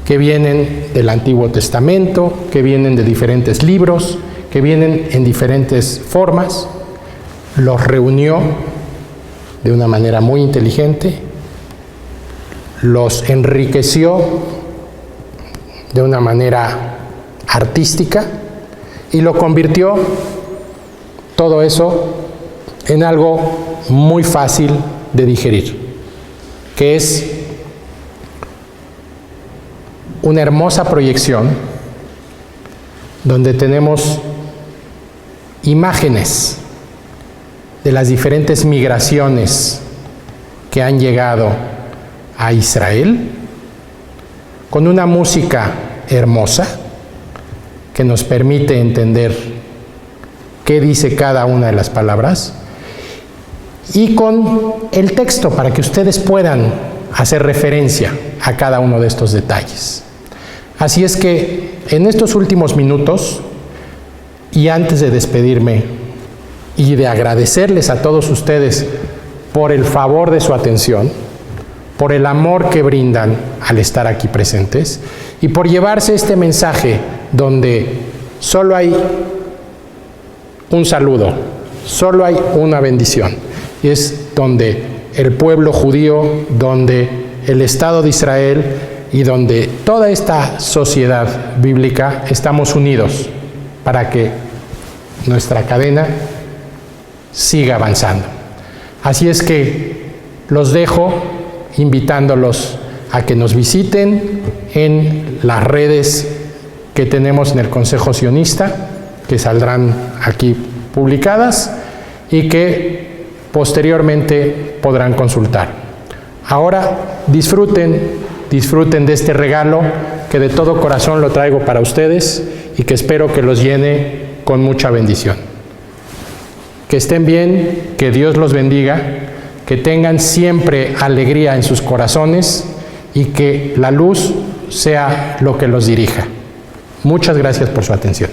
que vienen del Antiguo Testamento, que vienen de diferentes libros, que vienen en diferentes formas, los reunió de una manera muy inteligente, los enriqueció de una manera artística y lo convirtió todo eso en algo muy fácil de digerir, que es una hermosa proyección donde tenemos imágenes de las diferentes migraciones que han llegado a Israel, con una música hermosa que nos permite entender qué dice cada una de las palabras, y con el texto para que ustedes puedan hacer referencia a cada uno de estos detalles. Así es que en estos últimos minutos, y antes de despedirme y de agradecerles a todos ustedes por el favor de su atención, por el amor que brindan al estar aquí presentes y por llevarse este mensaje donde solo hay un saludo, solo hay una bendición, y es donde el pueblo judío, donde el Estado de Israel y donde toda esta sociedad bíblica estamos unidos para que nuestra cadena siga avanzando. Así es que los dejo invitándolos a que nos visiten en las redes que tenemos en el Consejo Sionista, que saldrán aquí publicadas y que posteriormente podrán consultar. Ahora disfruten de este regalo que de todo corazón lo traigo para ustedes y que espero que los llene con mucha bendición. Que estén bien, que Dios los bendiga, que tengan siempre alegría en sus corazones y que la luz sea lo que los dirija. Muchas gracias por su atención.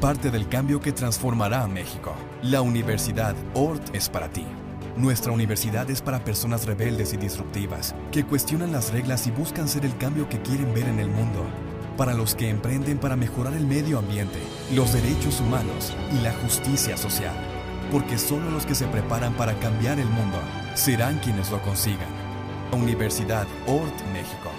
parte del cambio que transformará a México. La Universidad ORT es para ti. Nuestra universidad es para personas rebeldes y disruptivas, que cuestionan las reglas y buscan ser el cambio que quieren ver en el mundo. Para los que emprenden para mejorar el medio ambiente, los derechos humanos y la justicia social. Porque solo los que se preparan para cambiar el mundo serán quienes lo consigan. Universidad ORT México.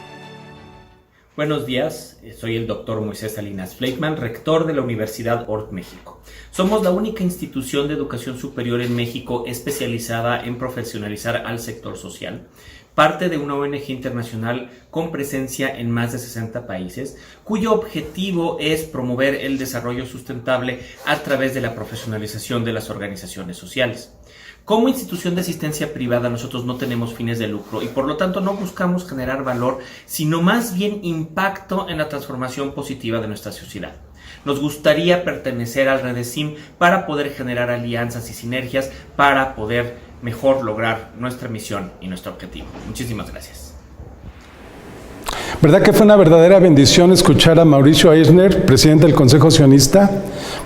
Buenos días, soy el doctor Moisés Salinas Fleischmann, rector de la Universidad ORT México. Somos la única institución de educación superior en México especializada en profesionalizar al sector social, parte de una ONG internacional con presencia en más de 60 países, cuyo objetivo es promover el desarrollo sustentable a través de la profesionalización de las organizaciones sociales. Como institución de asistencia privada, nosotros no tenemos fines de lucro y por lo tanto no buscamos generar valor, sino más bien impacto en la transformación positiva de nuestra sociedad. Nos gustaría pertenecer al Redesim para poder generar alianzas y sinergias para poder mejor lograr nuestra misión y nuestro objetivo. Muchísimas gracias. ¿Verdad que fue una verdadera bendición escuchar a Mauricio Eisner, presidente del Consejo Sionista?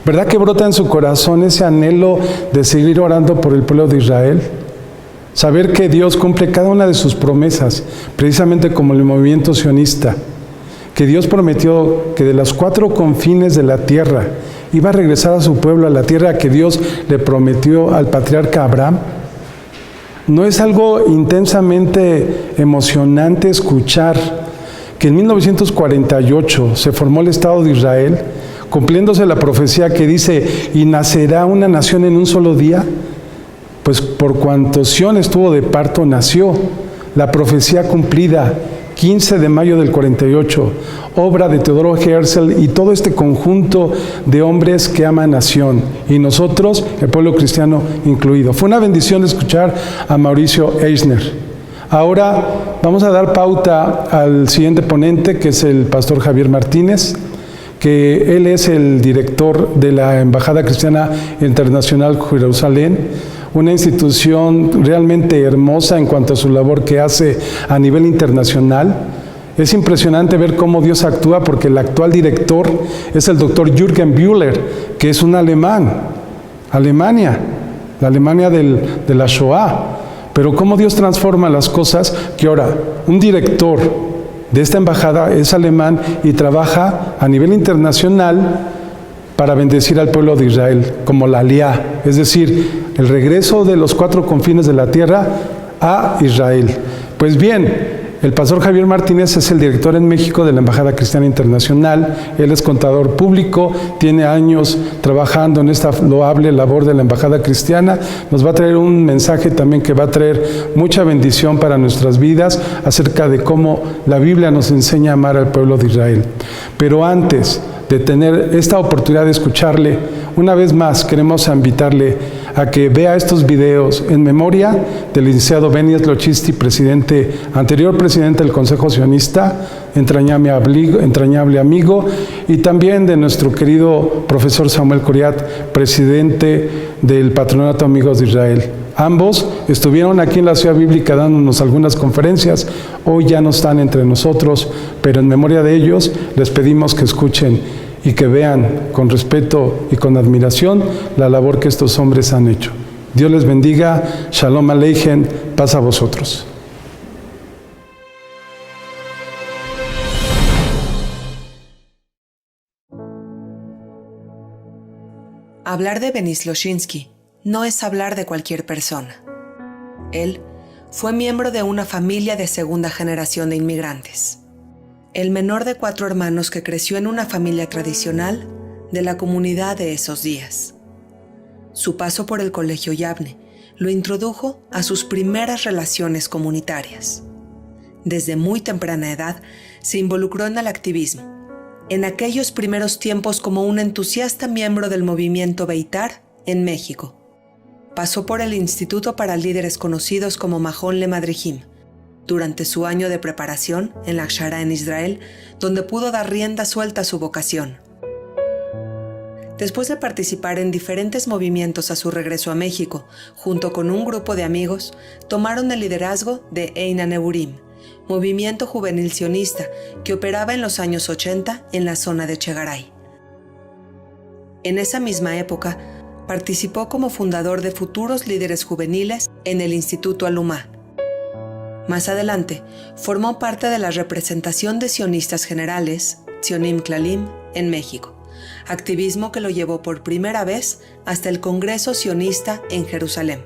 ¿Verdad que brota en su corazón ese anhelo de seguir orando por el pueblo de Israel? Saber que Dios cumple cada una de sus promesas, precisamente como el movimiento sionista, que Dios prometió que de los 4 confines de la tierra iba a regresar a su pueblo, a la tierra que Dios le prometió al patriarca Abraham. ¿No es algo intensamente emocionante escuchar que en 1948 se formó el Estado de Israel, cumpliéndose la profecía que dice, y nacerá una nación en un solo día? Pues por cuanto Sión estuvo de parto, nació la profecía cumplida, 15 de mayo del 48, obra de Teodoro Herzl y todo este conjunto de hombres que aman a Sión, y nosotros, el pueblo cristiano incluido. Fue una bendición escuchar a Mauricio Eisner. Ahora vamos a dar pauta al siguiente ponente, que es el pastor Javier Martínez, que él es el director de la Embajada Cristiana Internacional Jerusalén, una institución realmente hermosa en cuanto a su labor que hace a nivel internacional. Es impresionante ver cómo Dios actúa, porque el actual director es el doctor Jürgen Bühler, que es un alemán, la Alemania de la Shoah. Pero cómo Dios transforma las cosas, que ahora un director de esta embajada es alemán y trabaja a nivel internacional para bendecir al pueblo de Israel, como la Aliyá, es decir, el regreso de los 4 confines de la tierra a Israel. Pues bien, el pastor Javier Martínez es el director en México de la Embajada Cristiana Internacional. Él es contador público, tiene años trabajando en esta loable labor de la Embajada Cristiana. Nos va a traer un mensaje también que va a traer mucha bendición para nuestras vidas acerca de cómo la Biblia nos enseña a amar al pueblo de Israel. Pero antes de tener esta oportunidad de escucharle, una vez más queremos invitarle a que vea estos videos en memoria del licenciado Benny Lochisti, anterior presidente del Consejo Sionista, entrañable amigo, y también de nuestro querido profesor Samuel Coriat, presidente del Patronato Amigos de Israel. Ambos estuvieron aquí en la Ciudad Bíblica dándonos algunas conferencias, hoy ya no están entre nosotros, pero en memoria de ellos les pedimos que escuchen y que vean con respeto y con admiración la labor que estos hombres han hecho. Dios les bendiga, Shalom Aleichem, paz a vosotros. Hablar de Benizloshinsky no es hablar de cualquier persona. Él fue miembro de una familia de segunda generación de inmigrantes. El menor de 4 hermanos que creció en una familia tradicional de la comunidad de esos días. Su paso por el Colegio Yavne lo introdujo a sus primeras relaciones comunitarias. Desde muy temprana edad se involucró en el activismo, en aquellos primeros tiempos como un entusiasta miembro del movimiento Beitar en México. Pasó por el Instituto para Líderes conocidos como Mahon LeMadrihim, durante su año de preparación en la Akshara en Israel, donde pudo dar rienda suelta a su vocación. Después de participar en diferentes movimientos a su regreso a México, junto con un grupo de amigos, tomaron el liderazgo de Eina Neburim, movimiento juvenil sionista que operaba en los años 80 en la zona de Chegaray. En esa misma época, participó como fundador de futuros líderes juveniles en el Instituto Alumá. Más adelante, formó parte de la representación de sionistas generales, Tzionim Klalim, en México, activismo que lo llevó por primera vez hasta el Congreso Sionista en Jerusalén.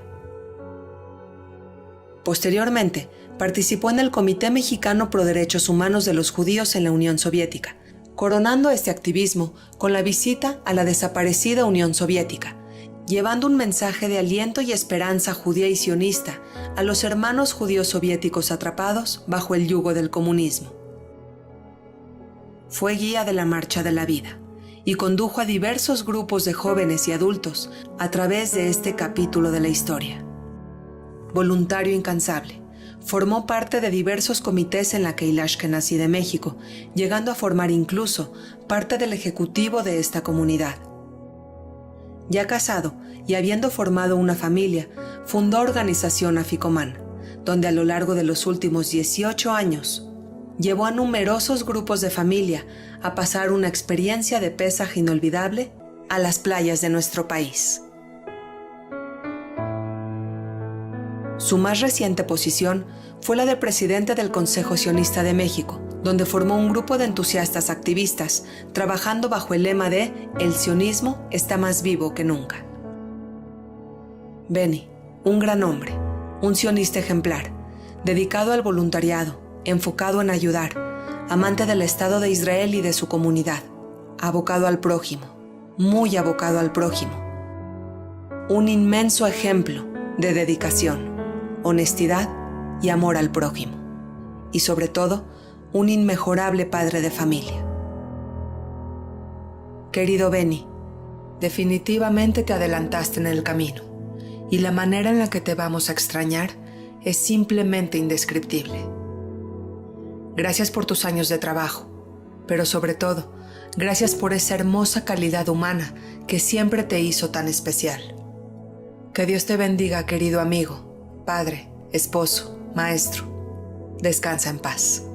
Posteriormente, participó en el Comité Mexicano Pro Derechos Humanos de los Judíos en la Unión Soviética, coronando este activismo con la visita a la desaparecida Unión Soviética, llevando un mensaje de aliento y esperanza judía y sionista a los hermanos judíos soviéticos atrapados bajo el yugo del comunismo. Fue guía de la Marcha de la Vida y condujo a diversos grupos de jóvenes y adultos a través de este capítulo de la historia. Voluntario incansable, formó parte de diversos comités en la Keilah Ashkenazí de México, llegando a formar incluso parte del ejecutivo de esta comunidad. Ya casado y habiendo formado una familia, fundó Organización Aficomán, donde a lo largo de los últimos 18 años llevó a numerosos grupos de familia a pasar una experiencia de Pesaj inolvidable a las playas de nuestro país. Su más reciente posición fue la de presidente del Consejo Sionista de México, donde formó un grupo de entusiastas activistas, trabajando bajo el lema de «El sionismo está más vivo que nunca». Benny, un gran hombre, un sionista ejemplar, dedicado al voluntariado, enfocado en ayudar, amante del Estado de Israel y de su comunidad, abocado al prójimo, muy abocado al prójimo. Un inmenso ejemplo de dedicación, honestidad y amor al prójimo. Y sobre todo, un inmejorable padre de familia. Querido Benny, definitivamente te adelantaste en el camino y la manera en la que te vamos a extrañar es simplemente indescriptible. Gracias por tus años de trabajo, pero sobre todo, gracias por esa hermosa calidad humana que siempre te hizo tan especial. Que Dios te bendiga, querido amigo, padre, esposo, maestro. Descansa en paz.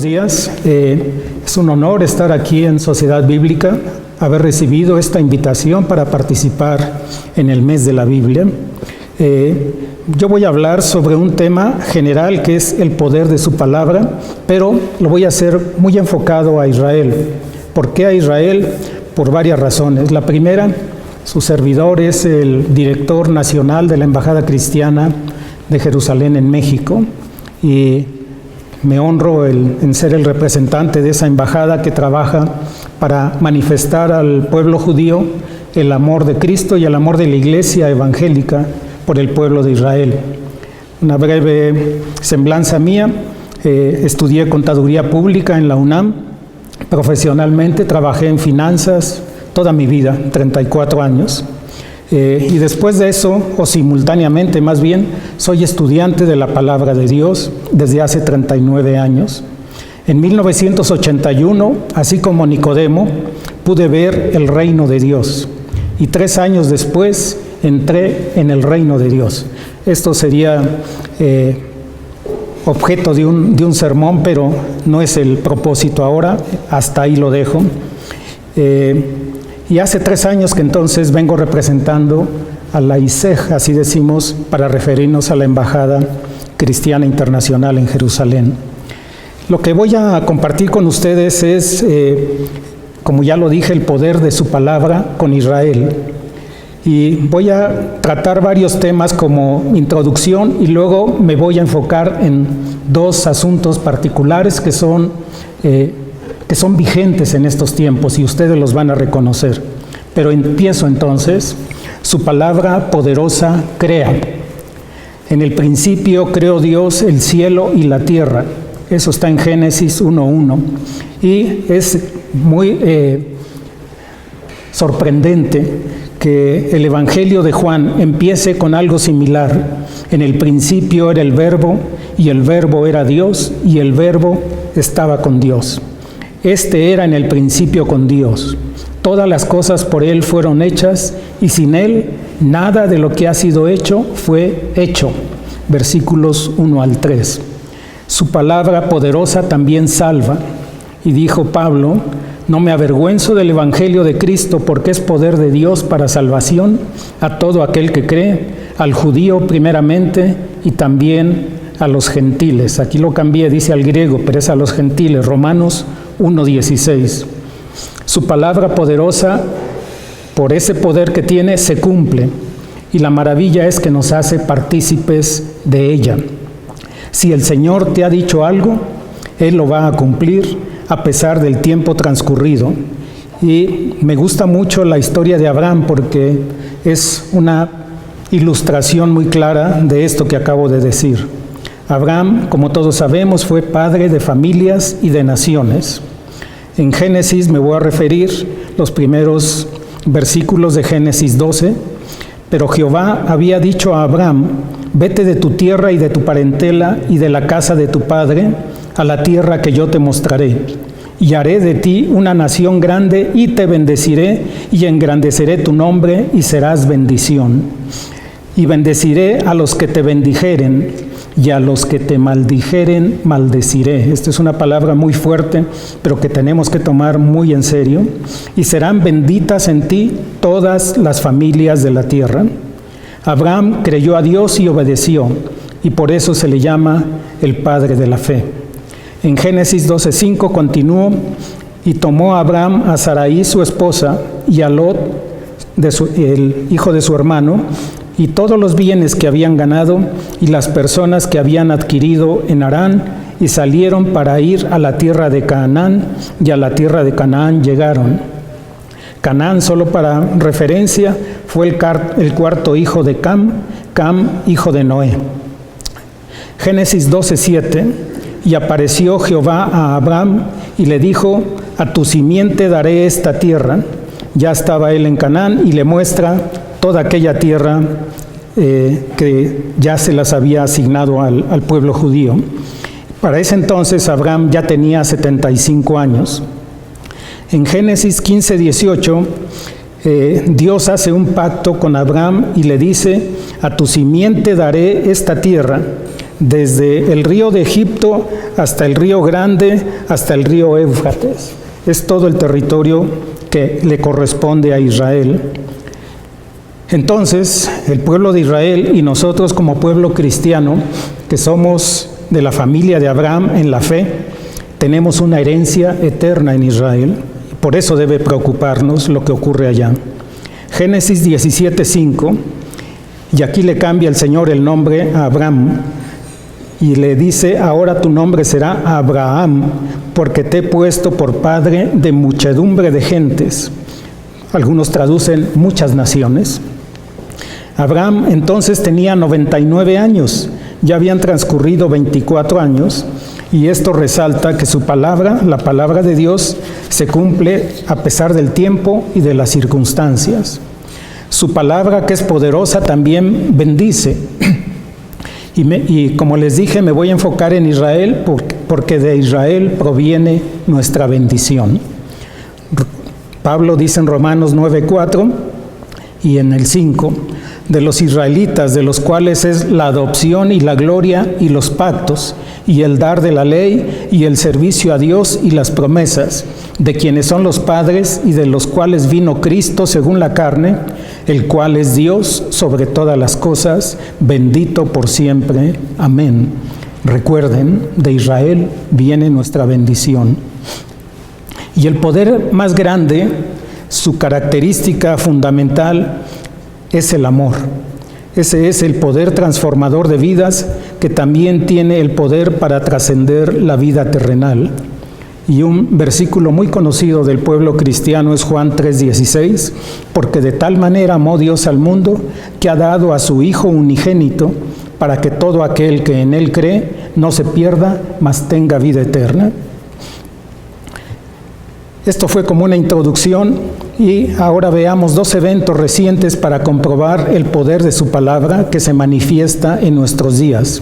buenos días. Es un honor estar aquí en Sociedad Bíblica, haber recibido esta invitación para participar en el mes de la Biblia. Yo voy a hablar sobre un tema general que es el poder de su palabra, pero lo voy a hacer muy enfocado a Israel. ¿Por qué a Israel? Por varias razones. La primera, su servidor es el director nacional de la Embajada Cristiana de Jerusalén en México y me honro en ser el representante de esa embajada que trabaja para manifestar al pueblo judío el amor de Cristo y el amor de la Iglesia evangélica por el pueblo de Israel. Una breve semblanza mía, estudié contaduría pública en la UNAM, profesionalmente trabajé en finanzas toda mi vida, 34 años. Y después de eso, o simultáneamente más bien, soy estudiante de la Palabra de Dios desde hace 39 años. En 1981, así como Nicodemo, pude ver el reino de Dios. Y 3 años después, entré en el reino de Dios. Esto sería objeto de un sermón, pero no es el propósito ahora, hasta ahí lo dejo. Y hace 3 años que entonces vengo representando a la ISEG, así decimos, para referirnos a la Embajada Cristiana Internacional en Jerusalén. Lo que voy a compartir con ustedes es, como ya lo dije, el poder de su palabra con Israel. Y voy a tratar varios temas como introducción y luego me voy a enfocar en 2 asuntos particulares que son vigentes en estos tiempos y ustedes los van a reconocer. Pero empiezo entonces. Su palabra poderosa crea. En el principio creó Dios el cielo y la tierra. Eso está en Génesis 1:1. Y es muy sorprendente que el Evangelio de Juan empiece con algo similar. En el principio era el Verbo, y el Verbo era Dios, y el Verbo estaba con Dios. Este era en el principio con Dios. Todas las cosas por Él fueron hechas, y sin Él nada de lo que ha sido hecho fue hecho. Versículos 1 al 3. Su palabra poderosa también salva. Y dijo Pablo: no me avergüenzo del Evangelio de Cristo, porque es poder de Dios para salvación a todo aquel que cree, al judío primeramente y también a los gentiles. Aquí lo cambié, dice al griego, pero es a los gentiles. Romanos 1:16. Su palabra poderosa, por ese poder que tiene, se cumple. Y la maravilla es que nos hace partícipes de ella. Si el Señor te ha dicho algo, Él lo va a cumplir a pesar del tiempo transcurrido. Y me gusta mucho la historia de Abraham porque es una ilustración muy clara de esto que acabo de decir. Abraham, como todos sabemos, fue padre de familias y de naciones. En Génesis me voy a referir los primeros versículos de Génesis 12. Pero Jehová había dicho a Abraham: vete de tu tierra y de tu parentela y de la casa de tu padre a la tierra que yo te mostraré. Y haré de ti una nación grande y te bendeciré y engrandeceré tu nombre y serás bendición. Y bendeciré a los que te bendijeren y a los que te maldijeren maldeciré. Esta es una palabra muy fuerte, pero que tenemos que tomar muy en serio. Y serán benditas en ti todas las familias de la tierra. Abraham creyó a Dios y obedeció, y por eso se le llama el padre de la fe. En Génesis 12:5 continuó: y tomó a Abraham a Sarai su esposa y a Lot, el hijo de su hermano, y todos los bienes que habían ganado y las personas que habían adquirido en Harán, y salieron para ir a la tierra de Canaán, y a la tierra de Canaán llegaron. Canaán, solo para referencia, fue el cuarto hijo de Cam, hijo de Noé. Génesis 12:7. Y apareció Jehová a Abraham y le dijo: a tu simiente daré esta tierra. Ya estaba él en Canaán y le muestra toda aquella tierra que ya se las había asignado al pueblo judío. Para ese entonces Abraham ya tenía 75 años. En Génesis 15:18, Dios hace un pacto con Abraham y le dice: a tu simiente daré esta tierra. desde el río de Egipto hasta el río Grande, hasta el río Éufrates. Es todo el territorio que le corresponde a Israel. Entonces, el pueblo de Israel y nosotros como pueblo cristiano, que somos de la familia de Abraham en la fe, tenemos una herencia eterna en Israel. Por eso debe preocuparnos lo que ocurre allá. Génesis 17:5, y aquí le cambia el Señor el nombre a Abraham, y le dice: ahora tu nombre será Abraham, porque te he puesto por padre de muchedumbre de gentes. Algunos traducen muchas naciones. Abraham entonces tenía 99 años, ya habían transcurrido 24 años, y esto resalta que su palabra, la palabra de Dios, se cumple a pesar del tiempo y de las circunstancias. Su palabra, que es poderosa, también bendice. Y como les dije, me voy a enfocar en Israel porque de Israel proviene nuestra bendición. Pablo dice en Romanos 9:4 y en el 5, de los israelitas, de los cuales es la adopción y la gloria y los pactos, y el dar de la ley y el servicio a Dios y las promesas, de quienes son los padres y de los cuales vino Cristo según la carne, el cual es Dios sobre todas las cosas, bendito por siempre. Amén. Recuerden, de Israel viene nuestra bendición. Y el poder más grande, su característica fundamental, es el amor. Ese es el poder transformador de vidas que también tiene el poder para trascender la vida terrenal. Y un versículo muy conocido del pueblo cristiano es Juan 3:16, porque de tal manera amó Dios al mundo que ha dado a su Hijo unigénito para que todo aquel que en Él cree no se pierda, mas tenga vida eterna. Esto fue como una introducción y ahora veamos dos eventos recientes para comprobar el poder de su palabra que se manifiesta en nuestros días.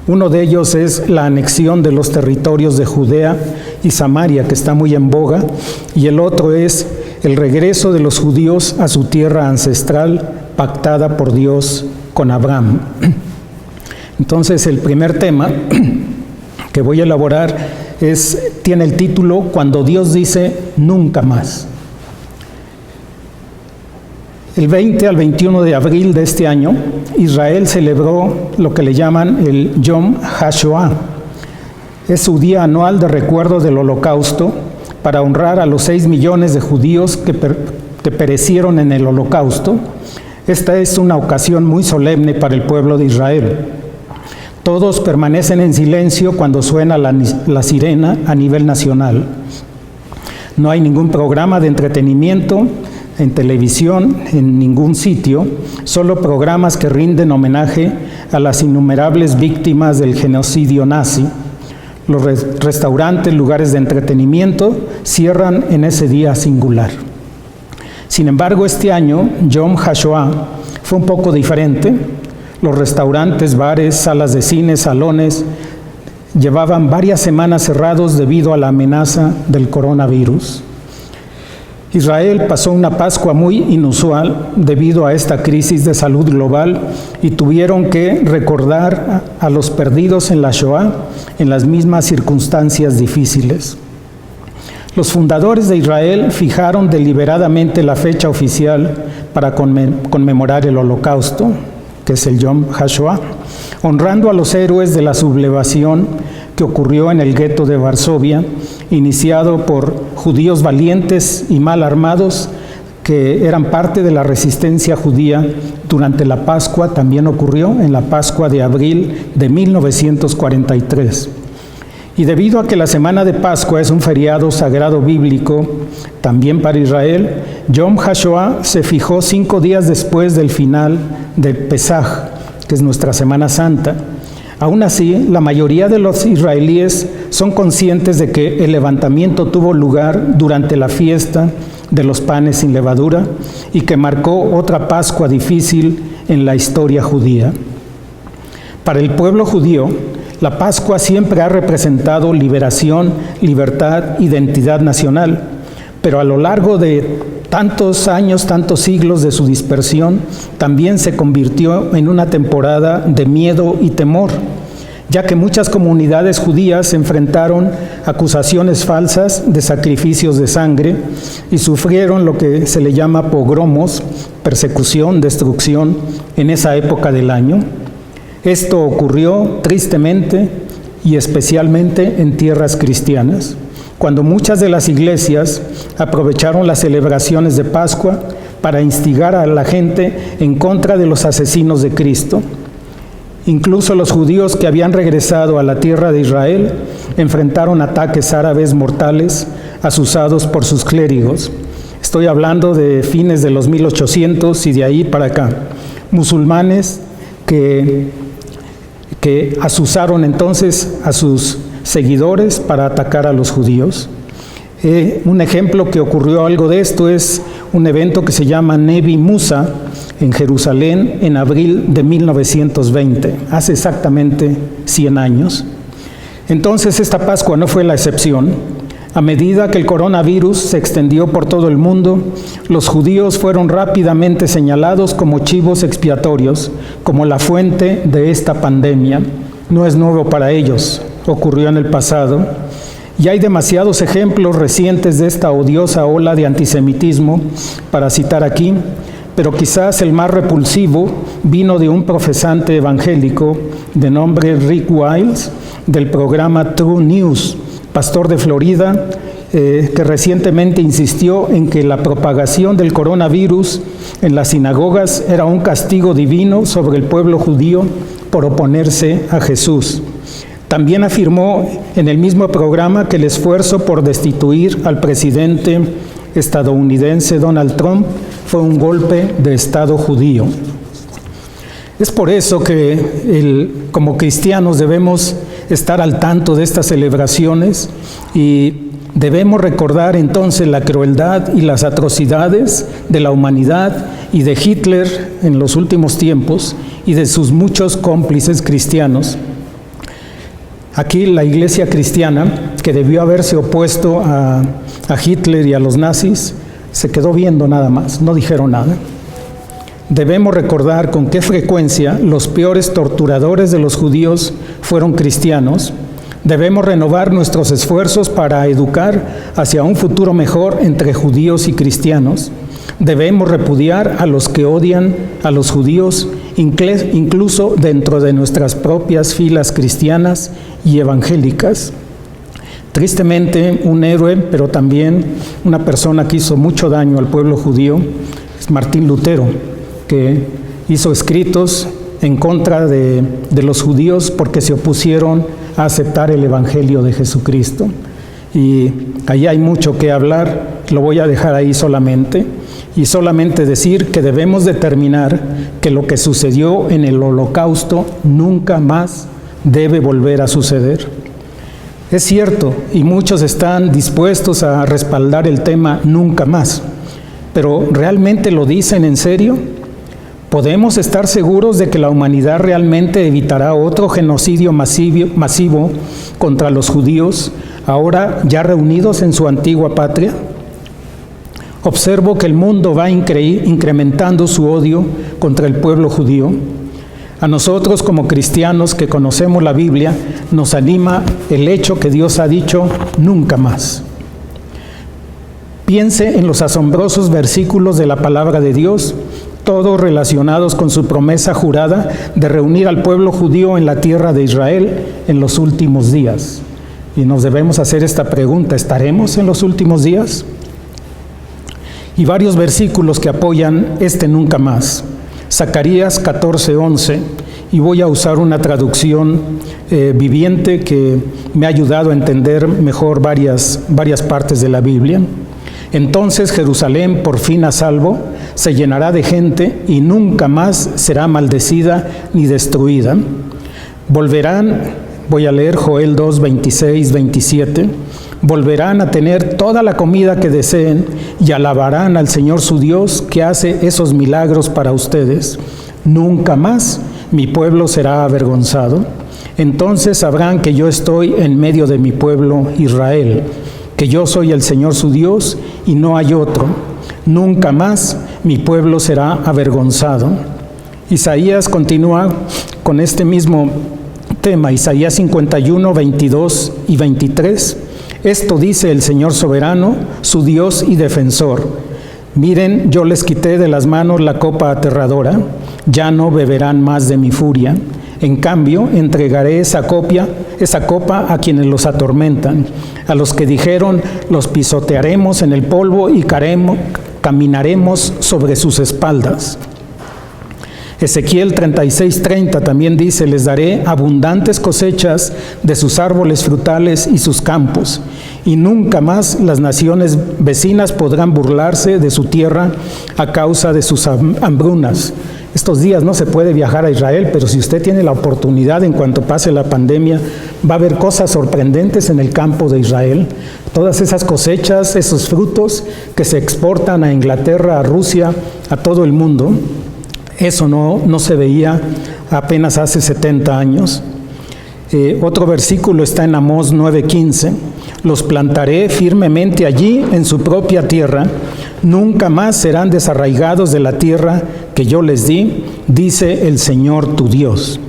Uno de ellos es la anexión de los territorios de Judea y Samaria, que está muy en boga, y el otro es el regreso de los judíos a su tierra ancestral pactada por Dios con Abraham. Entonces, el primer tema que voy a elaborar tiene el título Cuando Dios dice nunca más. El 20 al 21 de abril de este año, Israel celebró lo que le llaman el Yom HaShoah. Es su día anual de recuerdo del Holocausto para honrar a los 6 millones de judíos que perecieron en el Holocausto. Esta es una ocasión muy solemne para el pueblo de Israel. Todos permanecen en silencio cuando suena la sirena a nivel nacional. No hay ningún programa de entretenimiento en televisión, en ningún sitio, solo programas que rinden homenaje a las innumerables víctimas del genocidio nazi. Los restaurantes, lugares de entretenimiento cierran en ese día singular. Sin embargo, este año, Yom HaShoah fue un poco diferente. Los restaurantes, bares, salas de cine, salones, llevaban varias semanas cerrados debido a la amenaza del coronavirus. Israel pasó una Pascua muy inusual debido a esta crisis de salud global y tuvieron que recordar a los perdidos en la Shoah en las mismas circunstancias difíciles. Los fundadores de Israel fijaron deliberadamente la fecha oficial para conmemorar el Holocausto, que es el Yom HaShoah, honrando a los héroes de la sublevación que ocurrió en el gueto de Varsovia, iniciado por judíos valientes y mal armados que eran parte de la resistencia judía durante la Pascua. También ocurrió en la Pascua de abril de 1943. Y debido a que la semana de Pascua es un feriado sagrado bíblico, también para Israel, Yom HaShoah se fijó 5 días después del final del Pesaj, que es nuestra Semana Santa. Aún así, la mayoría de los israelíes son conscientes de que el levantamiento tuvo lugar durante la fiesta de los panes sin levadura y que marcó otra Pascua difícil en la historia judía. Para el pueblo judío, la Pascua siempre ha representado liberación, libertad, identidad nacional, pero a lo largo de tantos años, tantos siglos de su dispersión, también se convirtió en una temporada de miedo y temor. ya que muchas comunidades judías enfrentaron acusaciones falsas de sacrificios de sangre y sufrieron lo que se le llama pogromos, persecución, destrucción, en esa época del año. Esto ocurrió tristemente y especialmente en tierras cristianas, cuando muchas de las iglesias aprovecharon las celebraciones de Pascua para instigar a la gente en contra de los asesinos de Cristo. Incluso los judíos que habían regresado a la tierra de Israel enfrentaron ataques árabes mortales azuzados por sus clérigos. Estoy hablando de fines de los 1800 y de ahí para acá. Musulmanes que azuzaron entonces a sus seguidores para atacar a los judíos. Un ejemplo que ocurrió algo de esto es un evento que se llama Nebi Musa en Jerusalén en abril de 1920, hace exactamente 100 años. Entonces esta Pascua no fue la excepción. A medida que el coronavirus se extendió por todo el mundo, los judíos fueron rápidamente señalados como chivos expiatorios, como la fuente de esta pandemia. No es nuevo para ellos, ocurrió en el pasado. Y hay demasiados ejemplos recientes de esta odiosa ola de antisemitismo para citar aquí, pero quizás el más repulsivo vino de un profesante evangélico de nombre Rick Wiles, del programa True News, pastor de Florida, que recientemente insistió en que la propagación del coronavirus en las sinagogas era un castigo divino sobre el pueblo judío por oponerse a Jesús. También afirmó en el mismo programa que el esfuerzo por destituir al presidente estadounidense Donald Trump fue un golpe de Estado judío. Es por eso que como cristianos debemos estar al tanto de estas celebraciones y debemos recordar entonces la crueldad y las atrocidades de la humanidad y de Hitler en los últimos tiempos y de sus muchos cómplices cristianos. Aquí la iglesia cristiana, que debió haberse opuesto a Hitler y a los nazis, se quedó viendo nada más, no dijeron nada. Debemos recordar con qué frecuencia los peores torturadores de los judíos fueron cristianos. Debemos renovar nuestros esfuerzos para educar hacia un futuro mejor entre judíos y cristianos. Debemos repudiar a los que odian a los judíos, incluso dentro de nuestras propias filas cristianas y evangélicas. Tristemente, un héroe, pero también una persona que hizo mucho daño al pueblo judío, es Martín Lutero, que hizo escritos en contra de los judíos porque se opusieron a aceptar el Evangelio de Jesucristo. Y ahí hay mucho que hablar, lo voy a dejar ahí solamente, y solamente decir que debemos determinar que lo que sucedió en el Holocausto nunca más debe volver a suceder. Es cierto, y muchos están dispuestos a respaldar el tema nunca más, pero ¿realmente lo dicen en serio? ¿Podemos estar seguros de que la humanidad realmente evitará otro genocidio masivo contra los judíos, ahora ya reunidos en su antigua patria? Observo que el mundo va incrementando su odio contra el pueblo judío. A nosotros como cristianos que conocemos la Biblia, nos anima el hecho que Dios ha dicho nunca más. Piense en los asombrosos versículos de la palabra de Dios, todos relacionados con su promesa jurada de reunir al pueblo judío en la tierra de Israel en los últimos días. Y nos debemos hacer esta pregunta, ¿estaremos en los últimos días? Y varios versículos que apoyan este nunca más. Zacarías 14:11, y voy a usar una traducción viviente que me ha ayudado a entender mejor varias partes de la Biblia. Entonces Jerusalén, por fin a salvo, se llenará de gente y nunca más será maldecida ni destruida. Volverán, voy a leer Joel 2:26-27, volverán a tener toda la comida que deseen y alabarán al Señor su Dios que hace esos milagros para ustedes. Nunca más mi pueblo será avergonzado. Entonces sabrán que yo estoy en medio de mi pueblo Israel, que yo soy el Señor su Dios y no hay otro. Nunca más mi pueblo será avergonzado. Isaías continúa con este mismo tema, Isaías 51, 22 y 23. Esto dice el Señor soberano, su Dios y defensor. Miren, yo les quité de las manos la copa aterradora, ya no beberán más de mi furia. En cambio, entregaré esa copa a quienes los atormentan, a los que dijeron, los pisotearemos en el polvo y caminaremos sobre sus espaldas. Ezequiel 36:30 también dice, les daré abundantes cosechas de sus árboles frutales y sus campos, y nunca más las naciones vecinas podrán burlarse de su tierra a causa de sus hambrunas. Estos días no se puede viajar a Israel, pero si usted tiene la oportunidad, en cuanto pase la pandemia, va a haber cosas sorprendentes en el campo de Israel. Todas esas cosechas, esos frutos que se exportan a Inglaterra, a Rusia, a todo el mundo. Eso no se veía apenas hace 70 años. Otro versículo está en Amós 9:15. Los plantaré firmemente allí en su propia tierra, nunca más serán desarraigados de la tierra que yo les di, dice el Señor tu Dios.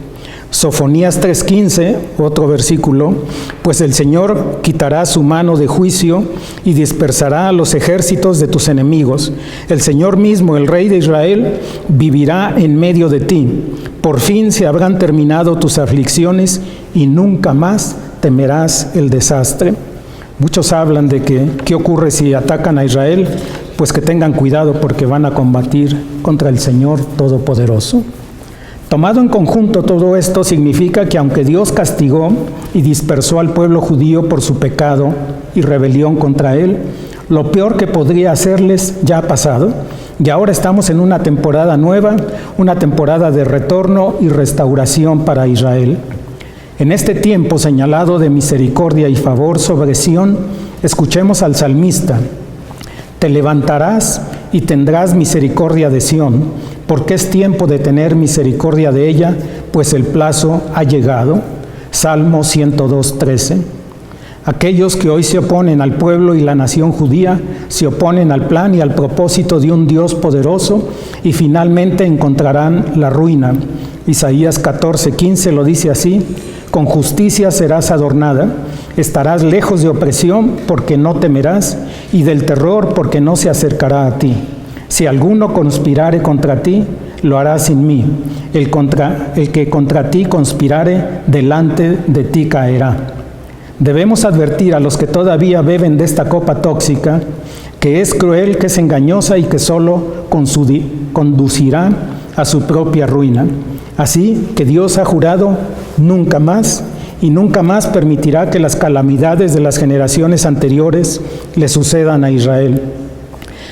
Sofonías 3:15, otro versículo, pues el Señor quitará su mano de juicio y dispersará a los ejércitos de tus enemigos. El Señor mismo, el Rey de Israel, vivirá en medio de ti. Por fin se habrán terminado tus aflicciones y nunca más temerás el desastre. Muchos hablan de que ¿qué ocurre si atacan a Israel? Pues que tengan cuidado porque van a combatir contra el Señor Todopoderoso. Tomado en conjunto, todo esto significa que aunque Dios castigó y dispersó al pueblo judío por su pecado y rebelión contra Él, lo peor que podría hacerles ya ha pasado, y ahora estamos en una temporada nueva, una temporada de retorno y restauración para Israel. En este tiempo señalado de misericordia y favor sobre Sión, escuchemos al salmista. Te levantarás y tendrás misericordia de Sión, porque es tiempo de tener misericordia de ella, pues el plazo ha llegado. Salmo 102:13. Aquellos que hoy se oponen al pueblo y la nación judía, se oponen al plan y al propósito de un Dios poderoso y finalmente encontrarán la ruina. Isaías 14:15 lo dice así, con justicia serás adornada, estarás lejos de opresión porque no temerás y del terror porque no se acercará a ti. Si alguno conspirare contra ti, lo hará sin mí. El que contra ti conspirare, delante de ti caerá. Debemos advertir a los que todavía beben de esta copa tóxica, que es cruel, que es engañosa y que solo conducirá a su propia ruina. Así que Dios ha jurado nunca más y nunca más permitirá que las calamidades de las generaciones anteriores le sucedan a Israel.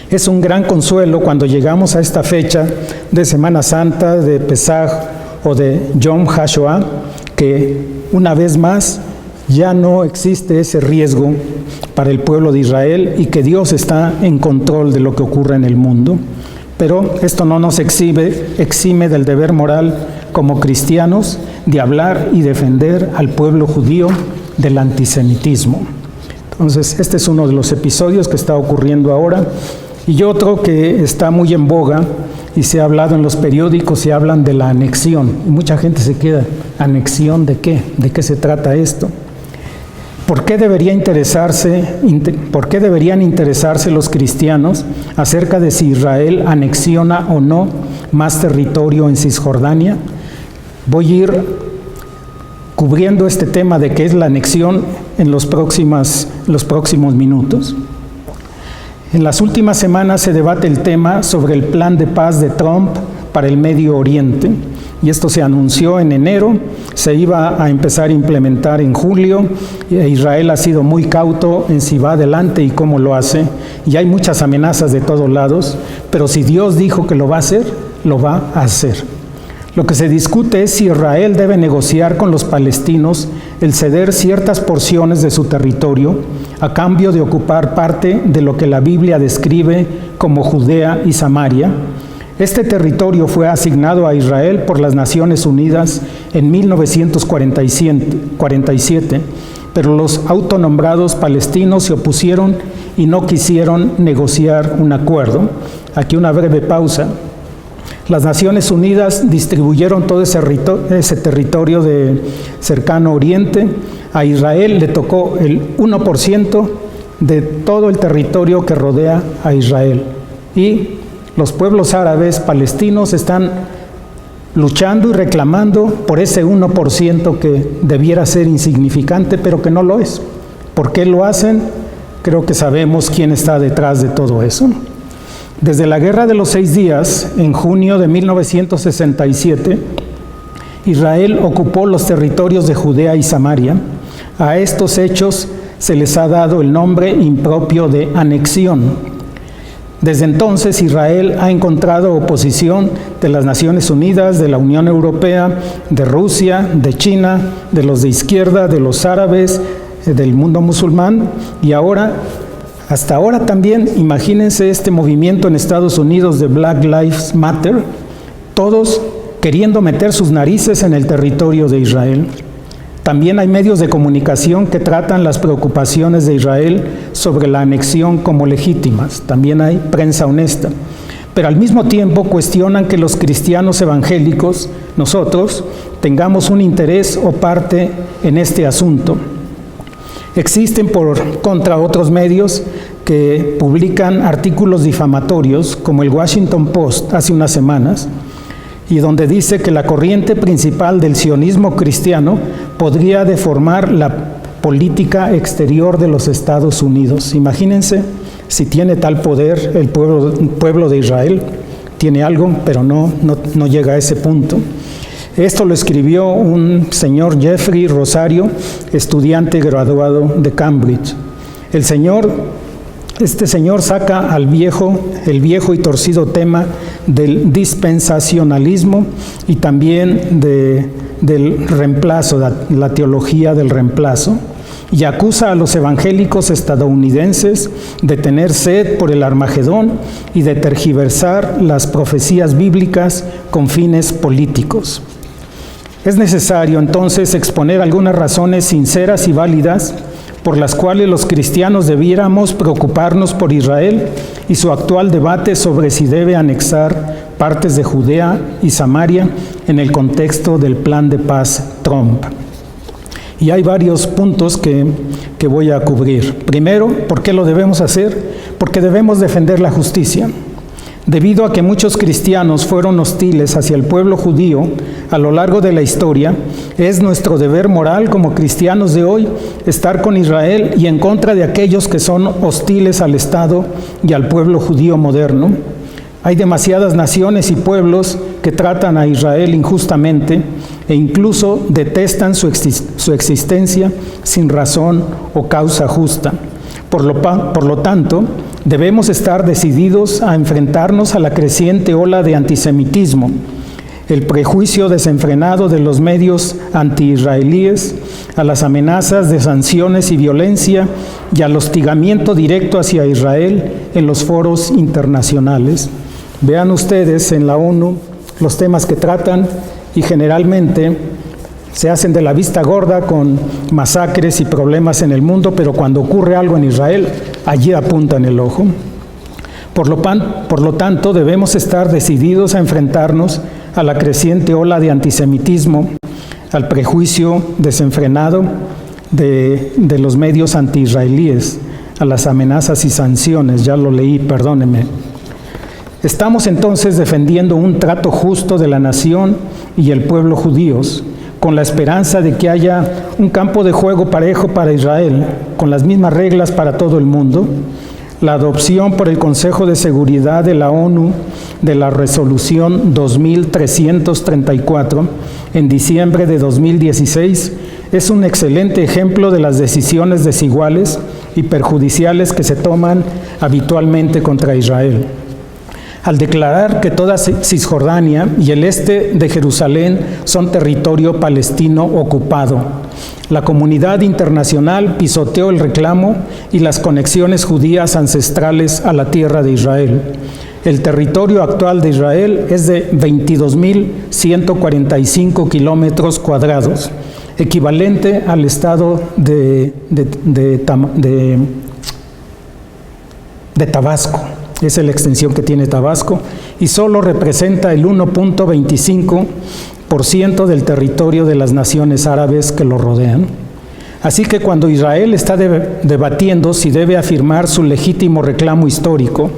Es un gran consuelo cuando llegamos a esta fecha de Semana Santa, de Pesaj o de Yom HaShoah, que una vez más ya no existe ese riesgo para el pueblo de Israel y que Dios está en control de lo que ocurre en el mundo. Pero esto no nos exime del deber moral como cristianos de hablar y defender al pueblo judío del antisemitismo. Entonces, este es uno de los episodios que está ocurriendo ahora. Y otro que está muy en boga y se ha hablado en los periódicos, se hablan de la anexión. Y mucha gente se queda, ¿anexión de qué? ¿De qué se trata esto? ¿Por qué deberían interesarse los cristianos acerca de si Israel anexiona o no más territorio en Cisjordania? Voy a ir cubriendo este tema de qué es la anexión en los próximos minutos. En las últimas semanas se debate el tema sobre el plan de paz de Trump para el Medio Oriente. Y esto se anunció en enero, se iba a empezar a implementar en julio. Israel ha sido muy cauto en si va adelante y cómo lo hace. Y hay muchas amenazas de todos lados, pero si Dios dijo que lo va a hacer, lo va a hacer. Lo que se discute es si Israel debe negociar con los palestinos el ceder ciertas porciones de su territorio a cambio de ocupar parte de lo que la Biblia describe como Judea y Samaria. Este territorio fue asignado a Israel por las Naciones Unidas en 1947, pero los autonombrados palestinos se opusieron y no quisieron negociar un acuerdo. Aquí una breve pausa. Las Naciones Unidas distribuyeron todo ese territorio de cercano oriente. A Israel le tocó el 1% de todo el territorio que rodea a Israel. Y los pueblos árabes palestinos están luchando y reclamando por ese 1% que debiera ser insignificante, pero que no lo es. ¿Por qué lo hacen? Creo que sabemos quién está detrás de todo eso. Desde la Guerra de los 6 Días, en junio de 1967, Israel ocupó los territorios de Judea y Samaria. A estos hechos se les ha dado el nombre impropio de anexión. Desde entonces, Israel ha encontrado oposición de las Naciones Unidas, de la Unión Europea, de Rusia, de China, de los de izquierda, de los árabes, del mundo musulmán, y hasta ahora también, imagínense este movimiento en Estados Unidos de Black Lives Matter, todos queriendo meter sus narices en el territorio de Israel. También hay medios de comunicación que tratan las preocupaciones de Israel sobre la anexión como legítimas. También hay prensa honesta. Pero al mismo tiempo cuestionan que los cristianos evangélicos, nosotros, tengamos un interés o parte en este asunto. Existen por contra otros medios que publican artículos difamatorios, como el Washington Post hace unas semanas, y donde dice que la corriente principal del sionismo cristiano podría deformar la política exterior de los Estados Unidos. Imagínense si tiene tal poder el pueblo de Israel. Tiene algo, pero no llega a ese punto. Esto lo escribió un señor Jeffrey Rosario, estudiante graduado de Cambridge. Este señor saca el viejo y torcido tema del dispensacionalismo y también del reemplazo, la teología del reemplazo, y acusa a los evangélicos estadounidenses de tener sed por el Armagedón y de tergiversar las profecías bíblicas con fines políticos. Es necesario entonces exponer algunas razones sinceras y válidas por las cuales los cristianos debiéramos preocuparnos por Israel y su actual debate sobre si debe anexar partes de Judea y Samaria en el contexto del plan de paz Trump. Y hay varios puntos que voy a cubrir. Primero, ¿por qué lo debemos hacer? Porque debemos defender la justicia. Debido a que muchos cristianos fueron hostiles hacia el pueblo judío a lo largo de la historia, es nuestro deber moral como cristianos de hoy estar con Israel y en contra de aquellos que son hostiles al Estado y al pueblo judío moderno. Hay demasiadas naciones y pueblos que tratan a Israel injustamente e incluso detestan su existencia sin razón o causa justa. Por lo tanto, debemos estar decididos a enfrentarnos a la creciente ola de antisemitismo, el prejuicio desenfrenado de los medios anti-israelíes, a las amenazas de sanciones y violencia y al hostigamiento directo hacia Israel en los foros internacionales. Vean ustedes en la ONU los temas que tratan y generalmente se hacen de la vista gorda con masacres y problemas en el mundo, pero cuando ocurre algo en Israel, allí apuntan el ojo. Por lo tanto, debemos estar decididos a enfrentarnos a la creciente ola de antisemitismo, al prejuicio desenfrenado de los medios anti-israelíes, a las amenazas y sanciones. Ya lo leí, perdónenme. Estamos entonces defendiendo un trato justo de la nación y el pueblo judíos, con la esperanza de que haya un campo de juego parejo para Israel, con las mismas reglas para todo el mundo. La adopción por el Consejo de Seguridad de la ONU de la Resolución 2334 en diciembre de 2016 es un excelente ejemplo de las decisiones desiguales y perjudiciales que se toman habitualmente contra Israel. Al declarar que toda Cisjordania y el este de Jerusalén son territorio palestino ocupado, la comunidad internacional pisoteó el reclamo y las conexiones judías ancestrales a la tierra de Israel. El territorio actual de Israel es de 22.145 kilómetros cuadrados, equivalente al estado de Tabasco. esa es la extensión que tiene Tabasco, y solo representa el 1.25% del territorio de las naciones árabes que lo rodean. Así que cuando Israel está debatiendo si debe afirmar su legítimo reclamo histórico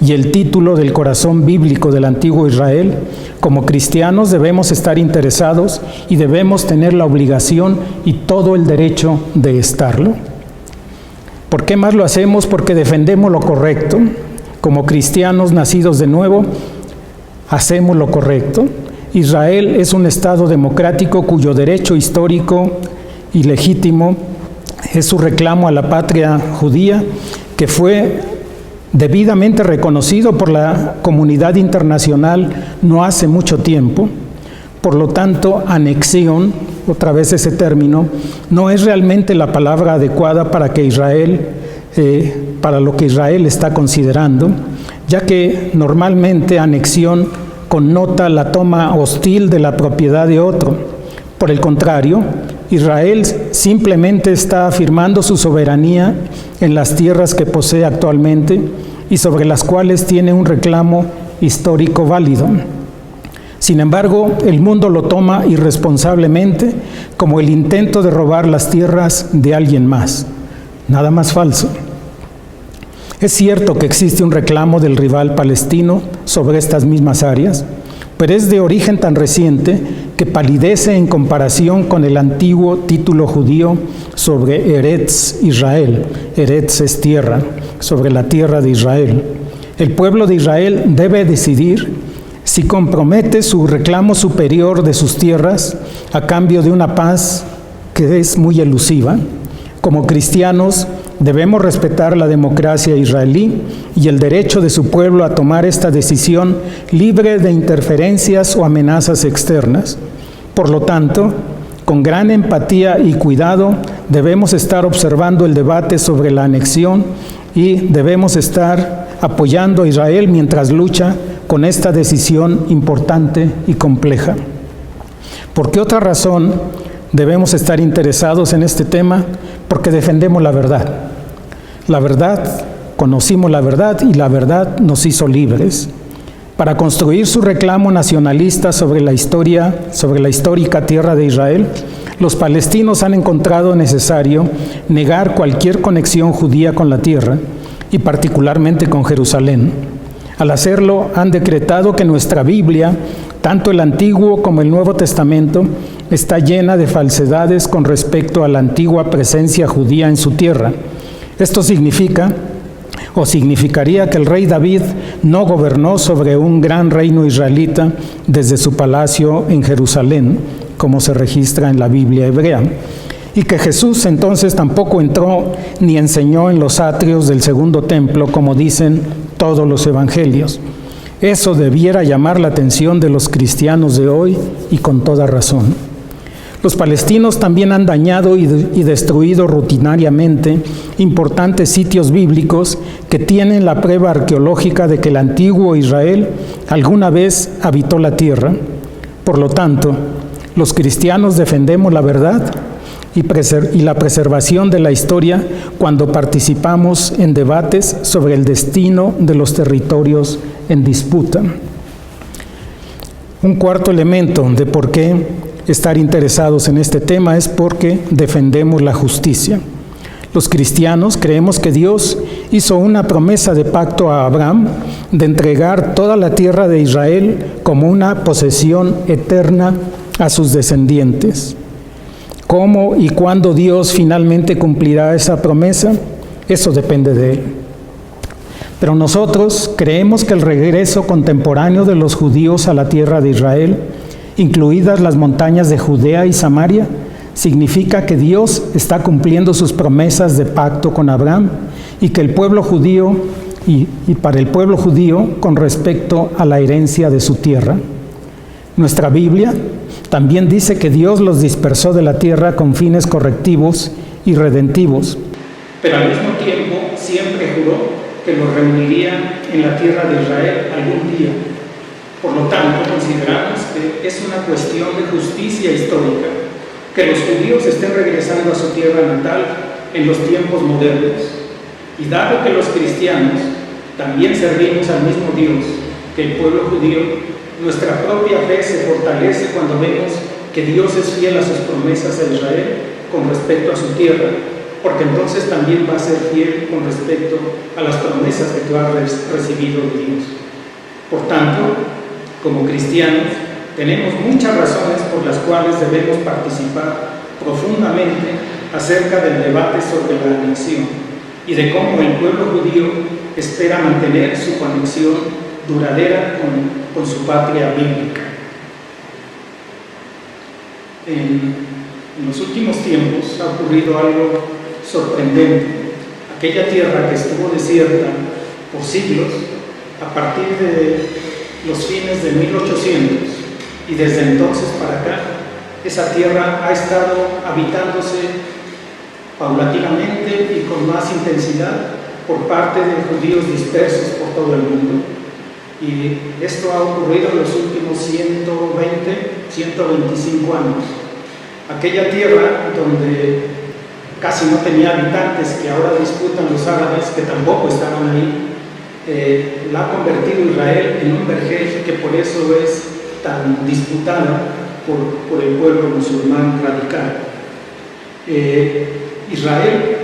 y el título del corazón bíblico del antiguo Israel, como cristianos debemos estar interesados y debemos tener la obligación y todo el derecho de estarlo. ¿Por qué más lo hacemos? Porque defendemos lo correcto. Como cristianos nacidos de nuevo, hacemos lo correcto. Israel es un Estado democrático cuyo derecho histórico y legítimo es su reclamo a la patria judía, que fue debidamente reconocido por la comunidad internacional no hace mucho tiempo. Por lo tanto, anexión, otra vez ese término, no es realmente la palabra adecuada para que Israel, para lo que Israel está considerando, ya que normalmente anexión connota la toma hostil de la propiedad de otro. Por el contrario, Israel simplemente está afirmando su soberanía en las tierras que posee actualmente y sobre las cuales tiene un reclamo histórico válido. Sin embargo, el mundo lo toma irresponsablemente como el intento de robar las tierras de alguien más. Nada más falso. Es cierto que existe un reclamo del rival palestino sobre estas mismas áreas, pero es de origen tan reciente que palidece en comparación con el antiguo título judío sobre Eretz Israel. Eretz es tierra, sobre la tierra de Israel. El pueblo de Israel debe decidir si compromete su reclamo superior de sus tierras a cambio de una paz que es muy elusiva. Como cristianos, debemos respetar la democracia israelí y el derecho de su pueblo a tomar esta decisión libre de interferencias o amenazas externas. Por lo tanto, con gran empatía y cuidado, debemos estar observando el debate sobre la anexión y debemos estar apoyando a Israel mientras lucha con esta decisión importante y compleja. ¿Por qué otra razón debemos estar interesados en este tema? Porque defendemos la verdad. La verdad, conocimos la verdad y la verdad nos hizo libres. Para construir su reclamo nacionalista sobre la histórica tierra de Israel, los palestinos han encontrado necesario negar cualquier conexión judía con la tierra y particularmente con Jerusalén. Al hacerlo, han decretado que nuestra Biblia, tanto el Antiguo como el Nuevo Testamento, está llena de falsedades con respecto a la antigua presencia judía en su tierra. Esto significaría que el rey David no gobernó sobre un gran reino israelita desde su palacio en Jerusalén, como se registra en la Biblia hebrea, y que Jesús entonces tampoco entró ni enseñó en los atrios del segundo templo, como dicen todos los evangelios. Eso debiera llamar la atención de los cristianos de hoy y con toda razón. Los palestinos también han dañado y destruido rutinariamente importantes sitios bíblicos que tienen la prueba arqueológica de que el antiguo Israel alguna vez habitó la tierra. Por lo tanto, los cristianos defendemos la verdad y la preservación de la historia cuando participamos en debates sobre el destino de los territorios en disputa. Un cuarto elemento de por qué estar interesados en este tema es porque defendemos la justicia. Los cristianos creemos que Dios hizo una promesa de pacto a Abraham de entregar toda la tierra de Israel como una posesión eterna a sus descendientes. ¿Cómo y cuándo Dios finalmente cumplirá esa promesa? Eso depende de Él. Pero nosotros creemos que el regreso contemporáneo de los judíos a la tierra de Israel, incluidas las montañas de Judea y Samaria, significa que Dios está cumpliendo sus promesas de pacto con Abraham y que el pueblo judío y para el pueblo judío con respecto a la herencia de su tierra. Nuestra Biblia también dice que Dios los dispersó de la tierra con fines correctivos y redentivos, pero al mismo tiempo siempre juró que los reuniría en la tierra de Israel algún día. Por lo tanto, consideramos que es una cuestión de justicia histórica que los judíos estén regresando a su tierra natal en los tiempos modernos. Y dado que los cristianos también servimos al mismo Dios que el pueblo judío. Nuestra propia fe se fortalece cuando vemos que Dios es fiel a sus promesas a Israel con respecto a su tierra, porque entonces también va a ser fiel con respecto a las promesas que tú has recibido de Dios. Por tanto, como cristianos, tenemos muchas razones por las cuales debemos participar profundamente acerca del debate sobre la anexión y de cómo el pueblo judío espera mantener su conexión duradera con su patria bíblica. En los últimos tiempos ha ocurrido algo sorprendente. Aquella tierra que estuvo desierta por siglos, a partir de los fines de 1800 y desde entonces para acá, esa tierra ha estado habitándose paulatinamente y con más intensidad por parte de judíos dispersos por todo el mundo. Y esto ha ocurrido en los últimos 125 años. Aquella tierra donde casi no tenía habitantes, que ahora disputan los árabes, que tampoco estaban ahí, la ha convertido Israel en un vergel que por eso es tan disputada por el pueblo musulmán radical. Israel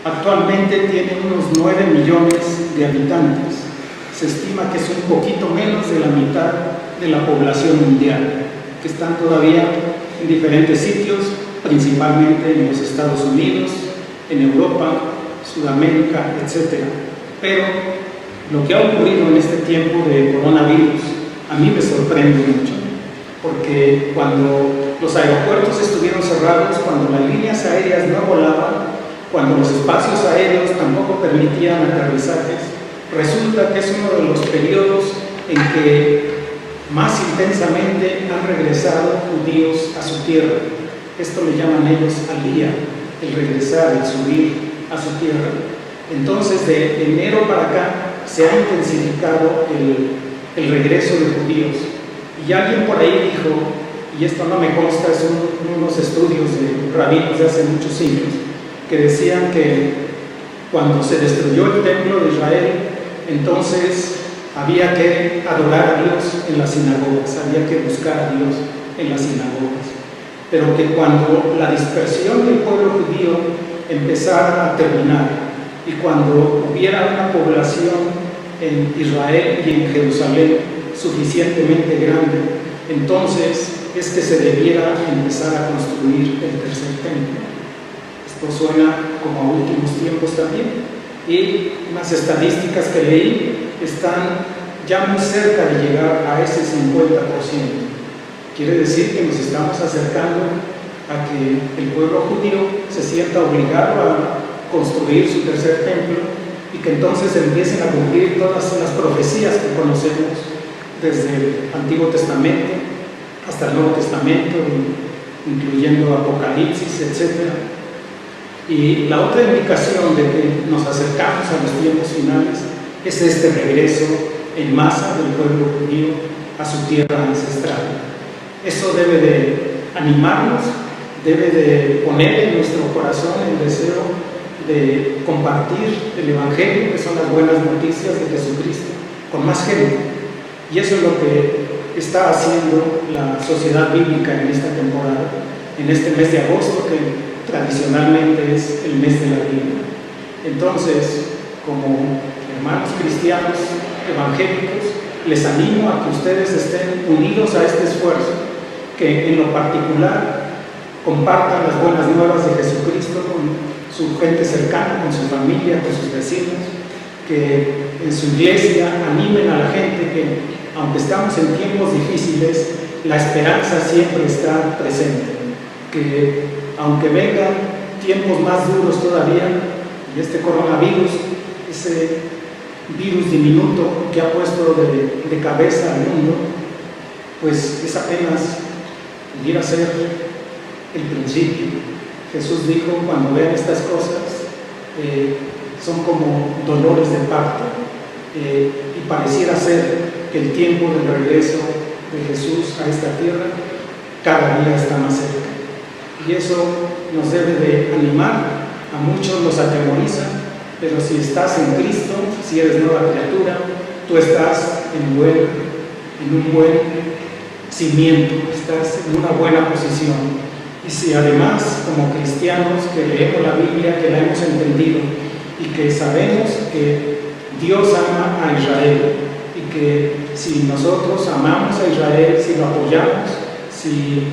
actualmente tiene unos 9 millones de habitantes. Se estima que es un poquito menos de la mitad de la población mundial, que están todavía en diferentes sitios, principalmente en los Estados Unidos, en Europa, Sudamérica, etc. Pero lo que ha ocurrido en este tiempo de coronavirus a mí me sorprende mucho, porque cuando los aeropuertos estuvieron cerrados, cuando las líneas aéreas no volaban, cuando los espacios aéreos tampoco permitían aterrizajes, resulta que es uno de los periodos en que más intensamente han regresado judíos a su tierra. Esto le llaman ellos alía, el regresar, el subir a su tierra. Entonces, de enero para acá se ha intensificado el regreso de judíos. Y alguien por ahí dijo, y esto no me consta, son unos estudios de rabinos de hace muchos siglos, que decían que cuando se destruyó el templo de Israel, entonces había que adorar a Dios en las sinagogas, había que buscar a Dios en las sinagogas. Pero que cuando la dispersión del pueblo judío empezara a terminar y cuando hubiera una población en Israel y en Jerusalén suficientemente grande, entonces es que se debiera empezar a construir el tercer templo. Esto suena como a últimos tiempos también. Y unas estadísticas que leí están ya muy cerca de llegar a ese 50%. Quiere decir que nos estamos acercando a que el pueblo judío se sienta obligado a construir su tercer templo y que entonces empiecen a cumplir todas las profecías que conocemos desde el Antiguo Testamento hasta el Nuevo Testamento, incluyendo Apocalipsis, etc. Y la otra indicación de que nos acercamos a los tiempos finales es este regreso en masa del pueblo judío a su tierra ancestral. Eso debe de animarnos, debe de poner en nuestro corazón el deseo de compartir el Evangelio, que son las buenas noticias de Jesucristo, con más gente. Y eso es lo que está haciendo la Sociedad Bíblica en esta temporada, en este mes de agosto, que tradicionalmente es el mes de la Biblia. Entonces, como hermanos cristianos evangélicos, les animo a que ustedes estén unidos a este esfuerzo, que en lo particular compartan las buenas nuevas de Jesucristo con su gente cercana, con su familia, con sus vecinos, que en su iglesia animen a la gente que, aunque estamos en tiempos difíciles, la esperanza siempre está presente, que aunque vengan tiempos más duros todavía, y este coronavirus, ese virus diminuto que ha puesto de cabeza al mundo, pues es apenas, pudiera ser el principio. Jesús dijo, cuando vean estas cosas, son como dolores de parto, y pareciera ser que el tiempo del regreso de Jesús a esta tierra cada día está más cerca. Y eso nos debe de animar. A muchos los atemoriza Pero si estás en Cristo, si eres nueva criatura, tú estás en un buen cimiento, estás en una buena posición. Y si además, como cristianos que leemos la Biblia, que la hemos entendido y que sabemos que Dios ama a Israel y que si nosotros amamos a Israel, si lo apoyamos, si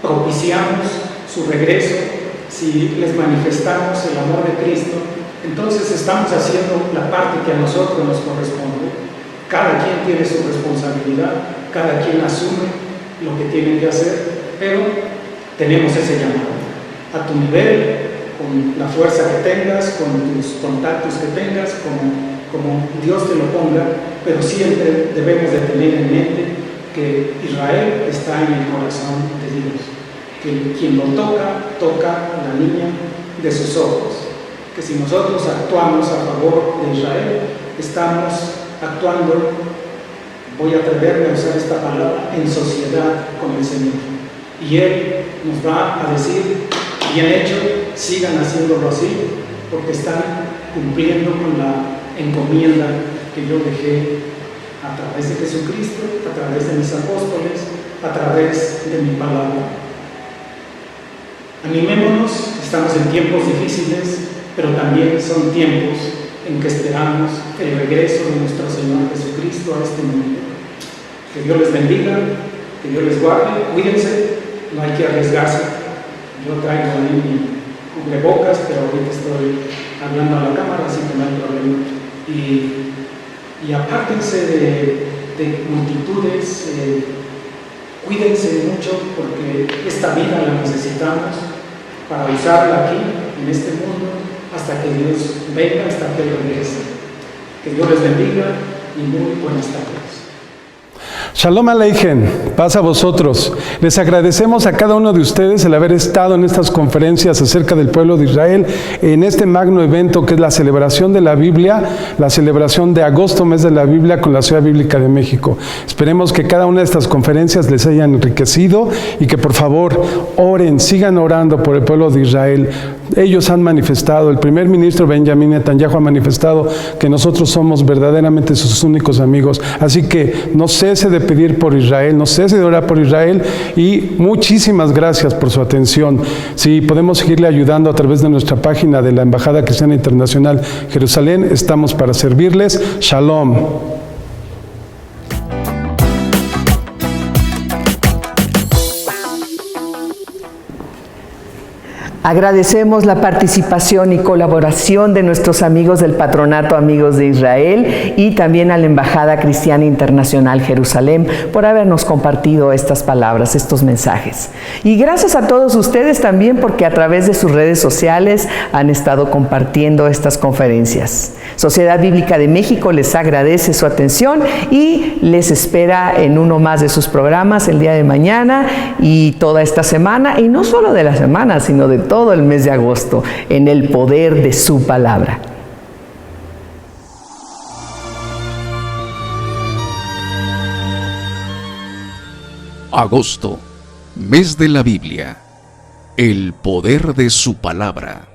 propiciamos su regreso, si les manifestamos el amor de Cristo, entonces estamos haciendo la parte que a nosotros nos corresponde. Cada quien tiene su responsabilidad, cada quien asume lo que tiene que hacer, pero tenemos ese llamado. A tu nivel, con la fuerza que tengas, con tus contactos que tengas, como Dios te lo ponga, pero siempre debemos de tener en mente que Israel está en el corazón de Dios, que quien lo toca a la niña de sus ojos, que si nosotros actuamos a favor de Israel, estamos actuando, voy a atreverme a usar esta palabra, en sociedad con el Señor. Y Él nos va a decir, bien hecho, sigan haciéndolo así, porque están cumpliendo con la encomienda que yo dejé a través de Jesucristo, a través de mis apóstoles, a través de mi palabra. Animémonos, estamos en tiempos difíciles, pero también son tiempos en que esperamos el regreso de nuestro Señor Jesucristo a este mundo. Que Dios les bendiga, que Dios les guarde, cuídense, no hay que arriesgarse. Yo traigo ahí mi cubrebocas, pero ahorita estoy hablando a la cámara, así que no hay problema. Y apártense de multitudes, cuídense mucho, porque esta vida la necesitamos para usarla aquí, en este mundo, hasta que Dios venga, hasta que Él regrese. Que Dios les bendiga y muy buenas tardes. Shalom Aleichem, paz a vosotros. Les agradecemos a cada uno de ustedes el haber estado en estas conferencias acerca del pueblo de Israel, en este magno evento que es la celebración de la Biblia, la celebración de agosto, mes de la Biblia, con la Ciudad Bíblica de México. Esperemos que cada una de estas conferencias les hayan enriquecido y que por favor oren, sigan orando por el pueblo de Israel. Ellos han manifestado, el primer ministro Benjamín Netanyahu ha manifestado que nosotros somos verdaderamente sus únicos amigos. Así que no cese de pedir por Israel, no cese de orar por Israel, y muchísimas gracias por su atención. Si podemos seguirle ayudando a través de nuestra página de la Embajada Cristiana Internacional Jerusalén, estamos para servirles. Shalom. Agradecemos la participación y colaboración de nuestros amigos del Patronato Amigos de Israel y también a la Embajada Cristiana Internacional Jerusalén por habernos compartido estas palabras, estos mensajes. Y gracias a todos ustedes también porque a través de sus redes sociales han estado compartiendo estas conferencias. Sociedad Bíblica de México les agradece su atención y les espera en uno más de sus programas el día de mañana y toda esta semana, y no solo de la semana, sino de todo el mes de agosto, en el poder de su palabra. Agosto, mes de la Biblia, el poder de su palabra.